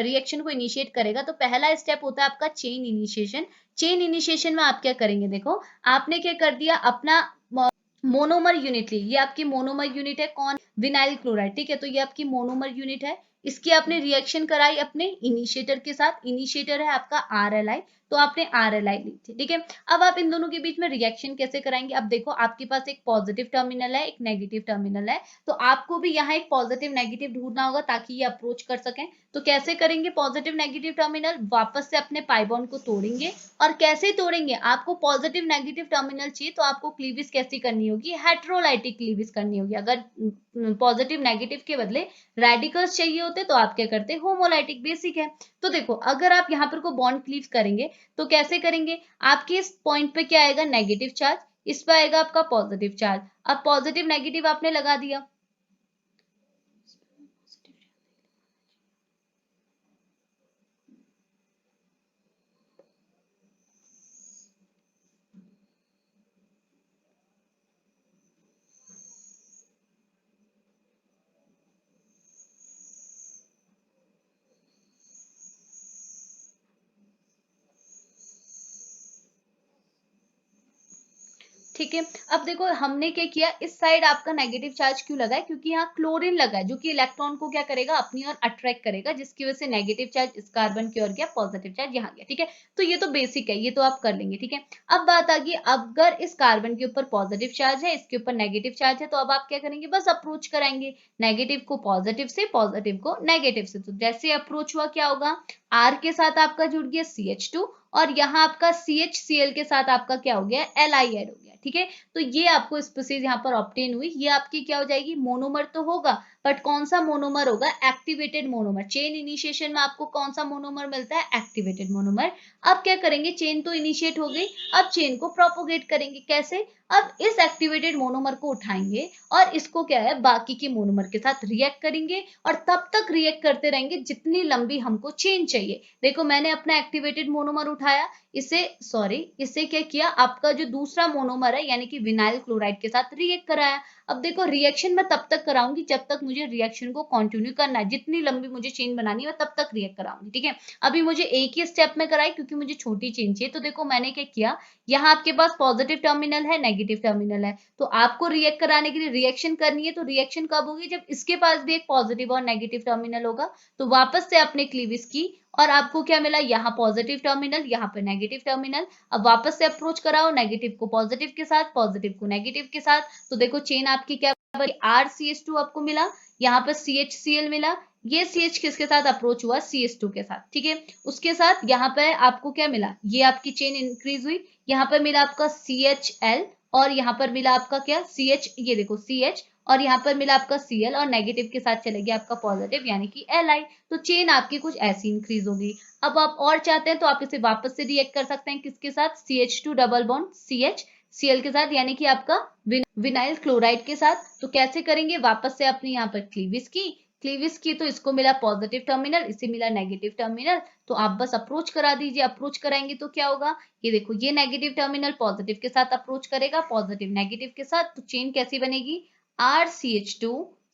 रिएक्शन को इनिशिएट करेगा। तो पहला स्टेप होता है आपका चेन इनिशिएशन। चेन इनिशिएशन में आप क्या करेंगे? देखो आपने क्या कर दिया, अपना मोनोमर यूनिट ली। ये आपकी मोनोमर यूनिट है, कौन? Vinyl chloride. ठीक है। तो ये आपकी मोनोमर यूनिट है, इसकी आपने रिएक्शन कराई अपने इनिशिएटर के साथ, इनिशिएटर है आपका RLI, तो आपने RLI ली थी, ठीक है। अब आप इन दोनों के बीच में रिएक्शन कैसे कराएंगे? अब देखो आपके पास एक पॉजिटिव टर्मिनल है, एक नेगेटिव टर्मिनल है, तो आपको भी यहाँ एक पॉजिटिव नेगेटिव ढूंढना होगा ताकि ये अप्रोच कर सकें। तो कैसे करेंगे पॉजिटिव नेगेटिव टर्मिनल? वापस से अपने पाई बॉन्ड को तोड़ेंगे। और कैसे तोड़ेंगे? आपको पॉजिटिव नेगेटिव टर्मिनल चाहिए तो आपको क्लीविज कैसी करनी होगी? हेटेरोलाइटिक क्लीविज करनी होगी। अगर पॉजिटिव नेगेटिव के बदले रेडिकल्स चाहिए होते तो आप क्या करते? होमोलाइटिक। बेसिक है। तो देखो अगर आप यहाँ पर को बॉन्ड क्लीव करेंगे तो कैसे करेंगे? आपके इस पॉइंट पे क्या आएगा? नेगेटिव चार्ज, इस पे आएगा आपका पॉजिटिव चार्ज। अब पॉजिटिव नेगेटिव आपने लगा दिया, ठीक है। अब देखो हमने क्या किया, इस साइड आपका नेगेटिव चार्ज क्यों लगा है? क्योंकि यहाँ क्लोरीन लगा है जो कि इलेक्ट्रॉन को क्या करेगा? अपनी ओर अट्रैक्ट करेगा, जिसकी वजह से नेगेटिव चार्ज इस कार्बन की ओर गया, पॉजिटिव चार्ज यहाँ गया, ठीक है। तो ये तो बेसिक है, ये तो आप कर लेंगे, ठीक है। अब बात आ गई, अगर इस कार्बन के ऊपर पॉजिटिव चार्ज है, इसके ऊपर नेगेटिव चार्ज है, तो अब आप क्या करेंगे? बस अप्रोच कराएंगे, नेगेटिव को पॉजिटिव से, पॉजिटिव को नेगेटिव से। तो जैसे अप्रोच हुआ क्या होगा? R के साथ आपका जुड़ गया CH2 और यहाँ आपका CHCl के साथ आपका क्या हो गया? Li ऐड हो गया, ठीक है। तो ये आपको स्पीसीज यहाँ पर ऑब्टेन हुई। ये आपकी क्या हो जाएगी? मोनोमर तो होगा, बट कौन सा मोनोमर होगा? Activated monomer. चेन इनिशिएशन में आपको कौन सा मोनोमर मिलता है? Activated monomer. अब क्या करेंगे? चेन तो इनिशिएट हो गई, अब चेन को प्रोपोगेट करेंगे। कैसे? अब इस एक्टिवेटेड मोनोमर को उठाएंगे और इसको क्या है? बाकी के मोनोमर के साथ रिएक्ट करेंगे और तब तक रिएक्ट करते रहेंगे जितनी लंबी हमको चेन चाहिए। देखो मैंने अपना एक्टिवेटेड मोनोमर उठाया, इसे क्या किया? आपका जो दूसरा मोनोमर है यानी कि विनाइल क्लोराइड के साथ रिएक्ट कराया। अब देखो रिएक्शन मैं तब तक कराऊंगी जब तक मुझे रिएक्शन को कंटिन्यू करना है, जितनी लंबी मुझे चेन बनानी है मैं तब तक रिएक्ट कराऊंगी, ठीक है। अभी मुझे एक ही स्टेप में कराई क्योंकि मुझे छोटी चेन चाहिए। तो देखो मैंने क्या किया, यहाँ आपके पास पॉजिटिव टर्मिनल है, नेगेटिव टर्मिनल है, तो आपको रिएक्ट कराने के लिए रिएक्शन करनी है। तो रिएक्शन कब होगी? जब इसके पास भी एक पॉजिटिव और नेगेटिव टर्मिनल होगा। तो वापस से आपने क्लीविज की और आपको क्या मिला? यहाँ पॉजिटिव टर्मिनल, यहाँ पे नेगेटिव टर्मिनल। अब वापस से अप्रोच कराओ, नेगेटिव को पॉजिटिव के साथ, पॉजिटिव को नेगेटिव के साथ। तो देखो चेन आपकी क्या बनी? RCH2 आपको मिला, यहाँ पर CHCl मिला, ये CH किसके साथ अप्रोच हुआ? CH2 के साथ, ठीक है। उसके साथ यहाँ पे आपको क्या मिला? ये आपकी चेन इंक्रीज हुई, यहाँ पर मिला आपका CHL और यहाँ पर मिला आपका क्या? CH, ये देखो CH, और यहाँ पर मिला आपका Cl और नेगेटिव के साथ चले गया आपका पॉजिटिव यानी कि Li। तो चेन आपकी कुछ ऐसी इंक्रीज होगी। अब आप और चाहते हैं तो आप इसे वापस से रिएक्ट कर सकते हैं, किसके साथ? CH2 double bond CH Cl के साथ यानी कि आपका विनाइल क्लोराइड के साथ। तो कैसे करेंगे? वापस से आपने यहाँ पर क्लीविज की तो इसको मिला पॉजिटिव टर्मिनल, इसे मिला नेगेटिव टर्मिनल। तो आप बस अप्रोच करा दीजिए, अप्रोच कराएंगे तो क्या होगा? ये देखो ये नेगेटिव टर्मिनल पॉजिटिव के साथ अप्रोच करेगा, पॉजिटिव नेगेटिव के साथ। तो चेन कैसी बनेगी? RCH2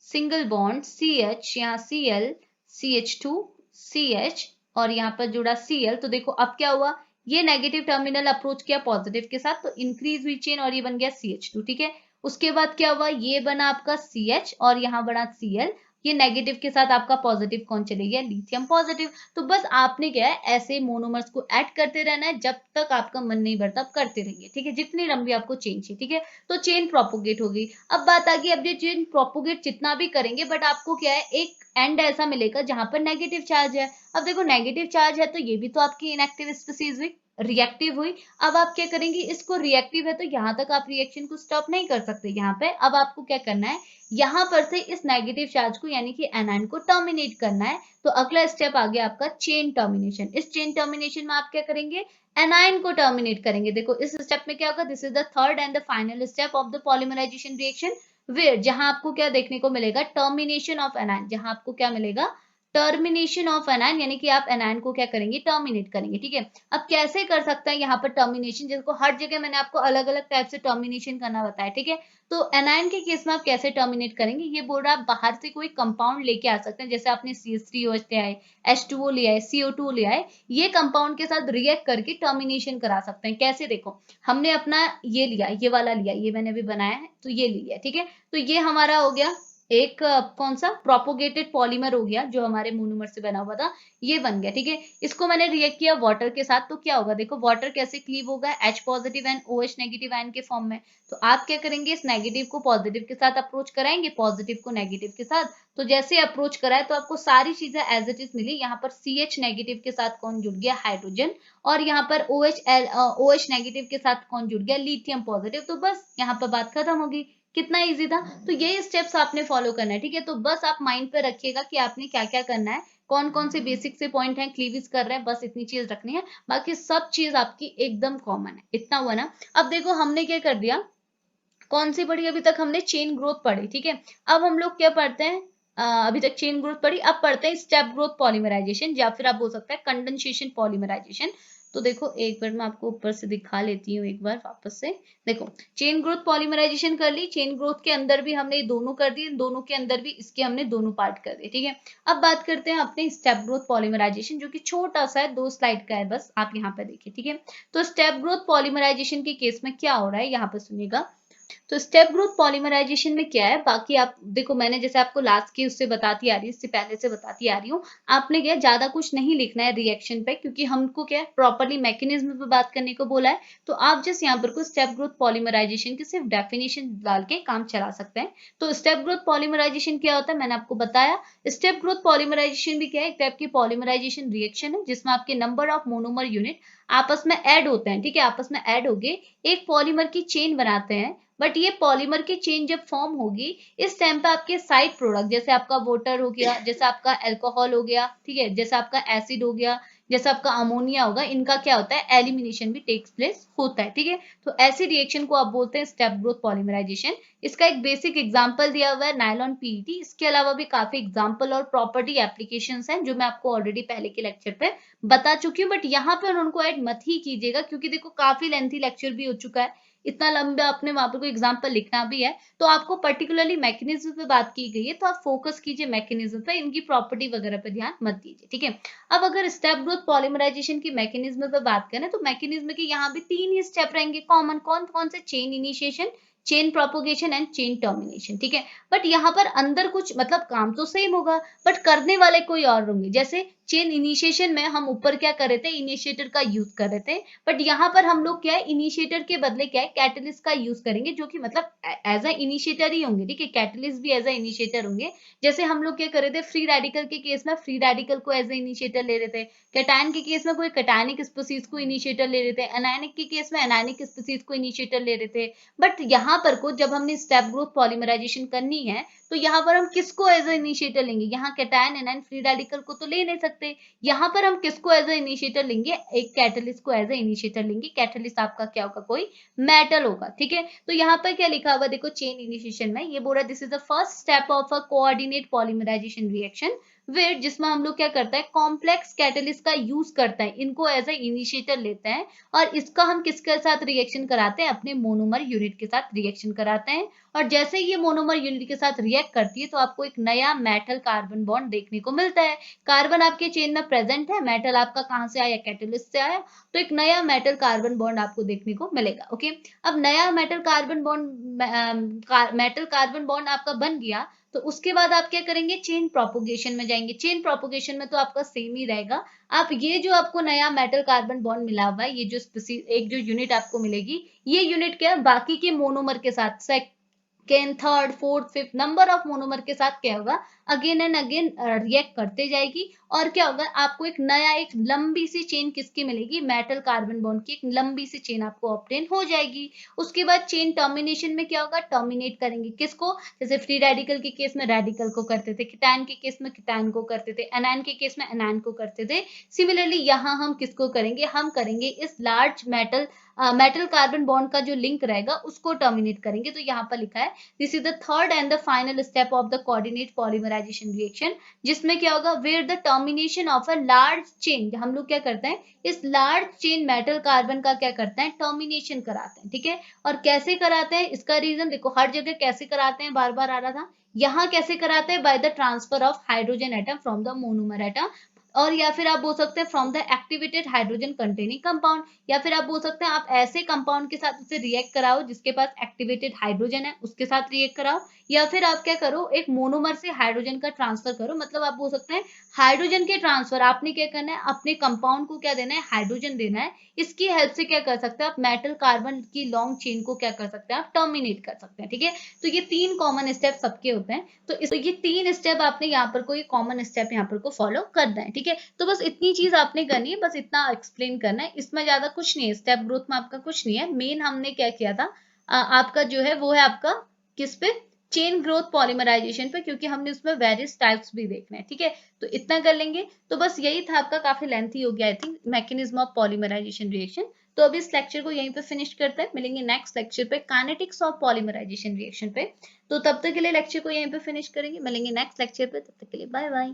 सिंगल बॉन्ड CH, यहाँ Cl, CH2 CH और यहाँ पर जुड़ा Cl। तो देखो अब क्या हुआ? ये नेगेटिव टर्मिनल अप्रोच किया पॉजिटिव के साथ तो इंक्रीज हुई चेन और ये बन गया CH2, ठीक है। उसके बाद क्या हुआ? ये बना आपका CH और यहाँ बना Cl। ये नेगेटिव के साथ आपका पॉजिटिव कौन चले गया? Lithium positive. तो बस आपने क्या है, ऐसे मोनोमर्स को ऐड करते रहना है जब तक आपका मन नहीं भरता, करते रहिए, ठीक है, जितनी लंबी आपको चेन चाहिए, ठीक है। तो चेन प्रोपोगेट होगी। अब बात आ गई, अब ये चेन प्रोपोगेट जितना भी करेंगे बट आपको क्या है, एक एंड ऐसा मिलेगा जहां पर नेगेटिव चार्ज है। अब देखो नेगेटिव चार्ज है तो ये भी तो आपकी इनएक्टिव स्पीसीज हुई, रिएक्टिव हुई। अब आप क्या करेंगे? इसको रिएक्टिव है तो यहाँ तक आप रिएक्शन को स्टॉप नहीं कर सकते। यहाँ पे अब आपको क्या करना है? यहाँ पर से इस नेगेटिव चार्ज को यानी कि एनायन को टर्मिनेट करना है। तो अगला स्टेप आ गया आपका चेन टर्मिनेशन। इस चेन टर्मिनेशन में आप क्या करेंगे? एनायन को टर्मिनेट करेंगे। देखो इस स्टेप में क्या होगा? This is the third and the final step of the polymerisation reaction, where जहां आपको क्या देखने को मिलेगा? Termination of anion. जहां आपको क्या मिलेगा? टर्मिनेशन ऑफ एनायन, यानी कि आप एनायन को क्या करेंगे? टर्मिनेट करेंगे, ठीक है। अब कैसे कर सकते हैं यहाँ पर टर्मिनेशन? जिसको हर जगह मैंने आपको अलग अलग टाइप से टर्मिनेशन करना बताया, ठीक है। तो एनायन के केस में आप कैसे टर्मिनेट करेंगे? ये बोल रहा है आप बाहर से कोई कंपाउंड लेके आ सकते हैं, जैसे आपने CH3OH ले आए, H2O ले आए, CO2 ले आए, ये कंपाउंड के साथ रिएक्ट करके टर्मिनेशन करा सकते हैं। कैसे? देखो हमने अपना ये लिया, ये वाला लिया, ये मैंने अभी बनाया है, तो ये लिया, ठीक है। तो ये हमारा हो गया एक कौन सा प्रोपोगेटेड पॉलीमर हो गया जो हमारे मोनोमर से बना हुआ था, ये बन गया, ठीक है। इसको मैंने रिएक्ट किया वाटर के साथ, तो क्या होगा देखो, वाटर कैसे क्लीव होगा, H positive and OH negative ion के फॉर्म में। तो आप क्या करेंगे, इस नेगेटिव को पॉजिटिव के साथ अप्रोच कराएंगे, पॉजिटिव को नेगेटिव के साथ। तो जैसे अप्रोच कराए तो आपको सारी चीजें एज इट इज मिली। यहाँ पर CH नेगेटिव के साथ कौन जुड़ गया, हाइड्रोजन, और यहाँ पर OH नेगेटिव के साथ कौन जुड़ गया, लिथियम पॉजिटिव। तो बस यहाँ पर बात खत्म होगी। कितना इजी था। तो ये स्टेप्स आपने फॉलो करना है, ठीक है। तो बस आप माइंड पे रखिएगा कि आपने क्या क्या करना है, कौन कौन से बेसिक से पॉइंट हैं क्लीवेज कर रहे हैं, बस इतनी चीज रखनी है। बाकी सब चीज आपकी एकदम कॉमन है। इतना हुआ ना। अब देखो हमने क्या कर दिया, कौन सी पढ़ी अभी तक, हमने चेन ग्रोथ पढ़ी, ठीक है। अब हम लोग क्या पढ़ते हैं, अभी तक चेन ग्रोथ पढ़ी, अब पढ़ते हैं स्टेप ग्रोथ पॉलीमराइजेशन, या फिर आप बोल सकते हैं कंडेंसेशन पॉलीमराइजेशन। तो देखो एक बार मैं आपको ऊपर से दिखा लेती हूँ, एक बार वापस से देखो। चेन ग्रोथ पॉलीमराइजेशन कर ली, चेन ग्रोथ के अंदर भी हमने दोनों कर दिए, दोनों के अंदर भी इसके हमने दोनों पार्ट कर दिए, ठीक है। अब बात करते हैं अपने स्टेप ग्रोथ पॉलीमराइजेशन, जो कि छोटा सा है, 2 स्लाइड का है बस, आप यहाँ पे देखिए, ठीक है। तो स्टेप ग्रोथ पॉलीमराइजेशन के केस में क्या हो रहा है, यहाँ पे सुनिएगा। तो स्टेप ग्रोथ पॉलीमराइजेशन में क्या है, बाकी आप देखो, मैंने जैसे आपको लास्ट की उससे बताती आ रही हूँ, इससे पहले से बताती आ रही हूँ। आपने क्या ज्यादा कुछ नहीं लिखना है रिएक्शन पे, क्योंकि हमको क्या है प्रॉपरली मैकेनिज्म पे बात करने को बोला है। तो आप जस्ट यहाँ पर को स्टेप ग्रोथ पॉलीमराइजेशन की सिर्फ डेफिनेशन डाल के काम चला सकते हैं। तो स्टेप ग्रोथ पॉलीमराइजेशन क्या होता है, मैंने आपको बताया। स्टेप ग्रोथ पॉलीमराइजेशन भी क्या है, एक टाइप की पॉलीमराइजेशन रिएक्शन है, जिसमें आपके नंबर ऑफ मोनोमर यूनिट आपस में ऐड होते हैं, ठीक है। आपस में ऐड हो गए एक पॉलीमर की चेन बनाते हैं। बट ये पॉलीमर की चेन जब फॉर्म होगी, इस टाइम पे आपके साइड प्रोडक्ट, जैसे आपका वाटर हो गया, जैसे आपका अल्कोहल हो गया, ठीक है, जैसे आपका एसिड हो गया, जैसे आपका अमोनिया होगा, इनका क्या होता है, एलिमिनेशन भी टेक्स प्लेस होता है, ठीक है। तो ऐसी रिएक्शन को आप बोलते हैं स्टेप ग्रोथ पॉलीमराइजेशन। इसका एक बेसिक एग्जांपल दिया हुआ है नायलॉन पीईटी। इसके अलावा भी काफी एग्जांपल और प्रॉपर्टी एप्लीकेशंस हैं, जो मैं आपको ऑलरेडी पहले के लेक्चर पे बता चुकी हूँ। बट यहाँ पर उनको ऐड मत ही कीजिएगा, क्योंकि देखो काफी लेंथी लेक्चर भी हो चुका है, इतना लंबा अपने वहां पर कोई एग्जाम्पल लिखना भी है। तो आपको पर्टिकुलरली मैकेनिज्म पे बात की गई है, तो आप फोकस कीजिए मैकेनिज्म पे, इनकी प्रॉपर्टी वगैरह पे ध्यान मत दीजिए, ठीक है। अब अगर स्टेप ग्रोथ पॉलीमराइजेशन की मैकेनिज्म पे बात करें, तो मैकेनिज्म के यहाँ भी 3 ही स्टेप रहेंगे कॉमन। कौन कौन से, chain initiation, chain propagation and chain termination, ठीक है। बट यहाँ पर अंदर कुछ मतलब काम तो सेम होगा, बट करने वाले कोई और होंगे। जैसे चेन इनिशिएशन में हम ऊपर क्या कर रहे थे, इनिशिएटर का यूज कर रहे थे। बट यहाँ पर हम लोग क्या है, इनिशिएटर के बदले क्या है, कैटलिस्ट का यूज करेंगे, जो कि मतलब एज अ इनिशिएटर ही होंगे, ठीक है। कैटलिस्ट भी एज अ इनिशिएटर होंगे। जैसे हम लोग क्या कर रहे थे, फ्री रेडिकल के केस में फ्री रेडिकल को एज अ इनिशिएटर ले रहे थे, कैटायन के केस में कोई कैटायनिक स्पीसीज को इनिशिएटर ले रहे थे, एनायनिक के केस में एनायनिक स्पीसीज को इनिशिएटर ले रहे थे। बट यहाँ पर को जब हमने स्टेप ग्रोथ पॉलीमराइजेशन करनी है, तो यहाँ पर हम किसको एज अ इनिशिएटर लेंगे, यहाँ कैटायन एनायन फ्री रेडिकल को तो ले नहीं सकते। यहाँ पर हम किसको एज अ इनिशिएटर लेंगे, एक कैटलिस्ट को एज अ इनिशिएटर लेंगे। कैटलिस्ट आपका क्या होगा, कोई मेटल होगा, ठीक है। तो यहाँ पर क्या लिखा हुआ देखो, चेन इनिशिएशन में ये बोल रहा है, this is the first step of a coordinate polymerization reaction, wait जिसमें हम लोग क्या करते हैं, कॉम्प्लेक्स कैटलिस्ट का यूज करते हैं, इनको एज अ इनिशिएटर लेते हैं। और इसका हम किसके साथ रिएक्शन कराते हैं, अपने मोनोमर यूनिट के साथ रिएक्शन कराते हैं। और जैसे ये मोनोमर यूनिट के साथ रिएक्ट करती है, तो आपको एक नया मेटल कार्बन बॉन्ड देखने को मिलता है। कार्बन आपके चेन में प्रेजेंट है, मेटल आपका कहां से आया, कैटलिस्ट से आया। तो एक नया मेटल कार्बन बॉन्ड आपको देखने को मिलेगा, ओके। अब नया metal carbon bond, metal carbon bond आपका बन गया, तो उसके बाद आप क्या करेंगे, चेन प्रोपोगेशन में जाएंगे। चेन प्रोपोगेशन में तो आपका सेम ही रहेगा। आप ये जो आपको नया मेटल कार्बन बॉन्ड मिला हुआ है, ये जो एक जो यूनिट आपको मिलेगी, ये यूनिट क्या है, बाकी के मोनोमर के साथ second third fourth fifth number of monomer के साथ क्या होगा, अगेन एंड अगेन रिएक्ट करते जाएगी। और क्या होगा, आपको एक नया एक लंबी सी चेन किसकी मिलेगी, मेटल कार्बन बॉन्ड की एक लंबी सी चेन आपको ऑब्टेन हो जाएगी। उसके बाद चेन टर्मिनेशन में क्या होगा, टर्मिनेट करेंगे किसको, जैसे फ्री रेडिकल के केस में रेडिकल को करते थे, कीटायन के केस में कीटायन को करते थे, एनायन के केस में एनायन को करते थे। सिमिलरली यहाँ हम किसको करेंगे, हम करेंगे इस लार्ज मेटल कार्बन बॉन्ड का जो लिंक रहेगा उसको टर्मिनेट करेंगे। तो यहाँ पर लिखा है, this is the third and the final step of the coordinate polymerization reaction, जिसमें क्या होगा, where the termination of a large chain, हम लोग क्या करते हैं, इस लार्ज चेन मेटल कार्बन का क्या करते हैं, टर्मिनेशन कराते हैं, ठीक है। और कैसे कराते हैं, इसका रीजन देखो, हर जगह कैसे कराते हैं, बार बार आ रहा था। यहाँ कैसे कराते हैं, by the transfer of hydrogen atom from the monomer atom. और या फिर आप बोल सकते हैं from the activated hydrogen containing compound, या फिर आप बोल सकते हैं आप ऐसे कंपाउंड के साथ उसे रिएक्ट कराओ जिसके पास एक्टिवेटेड हाइड्रोजन है, उसके साथ रिएक्ट कराओ, या फिर आप क्या करो एक मोनोमर से हाइड्रोजन का ट्रांसफर करो। मतलब आप बोल सकते हैं हाइड्रोजन के ट्रांसफर आपने क्या करना है, अपने कंपाउंड को क्या देना है, हाइड्रोजन देना है। इसकी हेल्प से क्या कर सकते हैं आप, मेटल कार्बन की लॉन्ग चेन को क्या कर सकते हैं, आप टर्मिनेट कर सकते हैं। ठीक है, तो ये 3 कॉमन स्टेप सबके होते हैं। तो ये 3 स्टेप आपने यहाँ पर कोई कॉमन स्टेप यहाँ पर को फॉलो करना है। ठीक है, तो बस इतनी चीज आपने करनी है, बस इतना एक्सप्लेन करना है, इसमें ज्यादा कुछ नहीं है, स्टेप ग्रोथ में आपका कुछ नहीं है। मेन हमने क्या किया था, आपका जो है वो है आपका किस पे, चेन ग्रोथ पॉलीमराइजेशन पे, क्योंकि हमने उसमें वेरियस टाइप्स भी देखने हैं। ठीक है, तो इतना कर लेंगे। तो बस यही था आपका, काफी लेंथी हो गया I think, mechanism of polymerisation reaction. तो अभी इस लेक्चर को यहीं पे फिनिश करते हैं, मिलेंगे नेक्स्ट लेक्चर पे काइनेटिक्स ऑफ पॉलीमराइजेशन रिएक्शन पे। तो तब तक के लिए लेक्चर को यहीं पे फिनिश करेंगे, मिलेंगे नेक्स्ट लेक्चर पे, तब तक के लिए बाय बाय।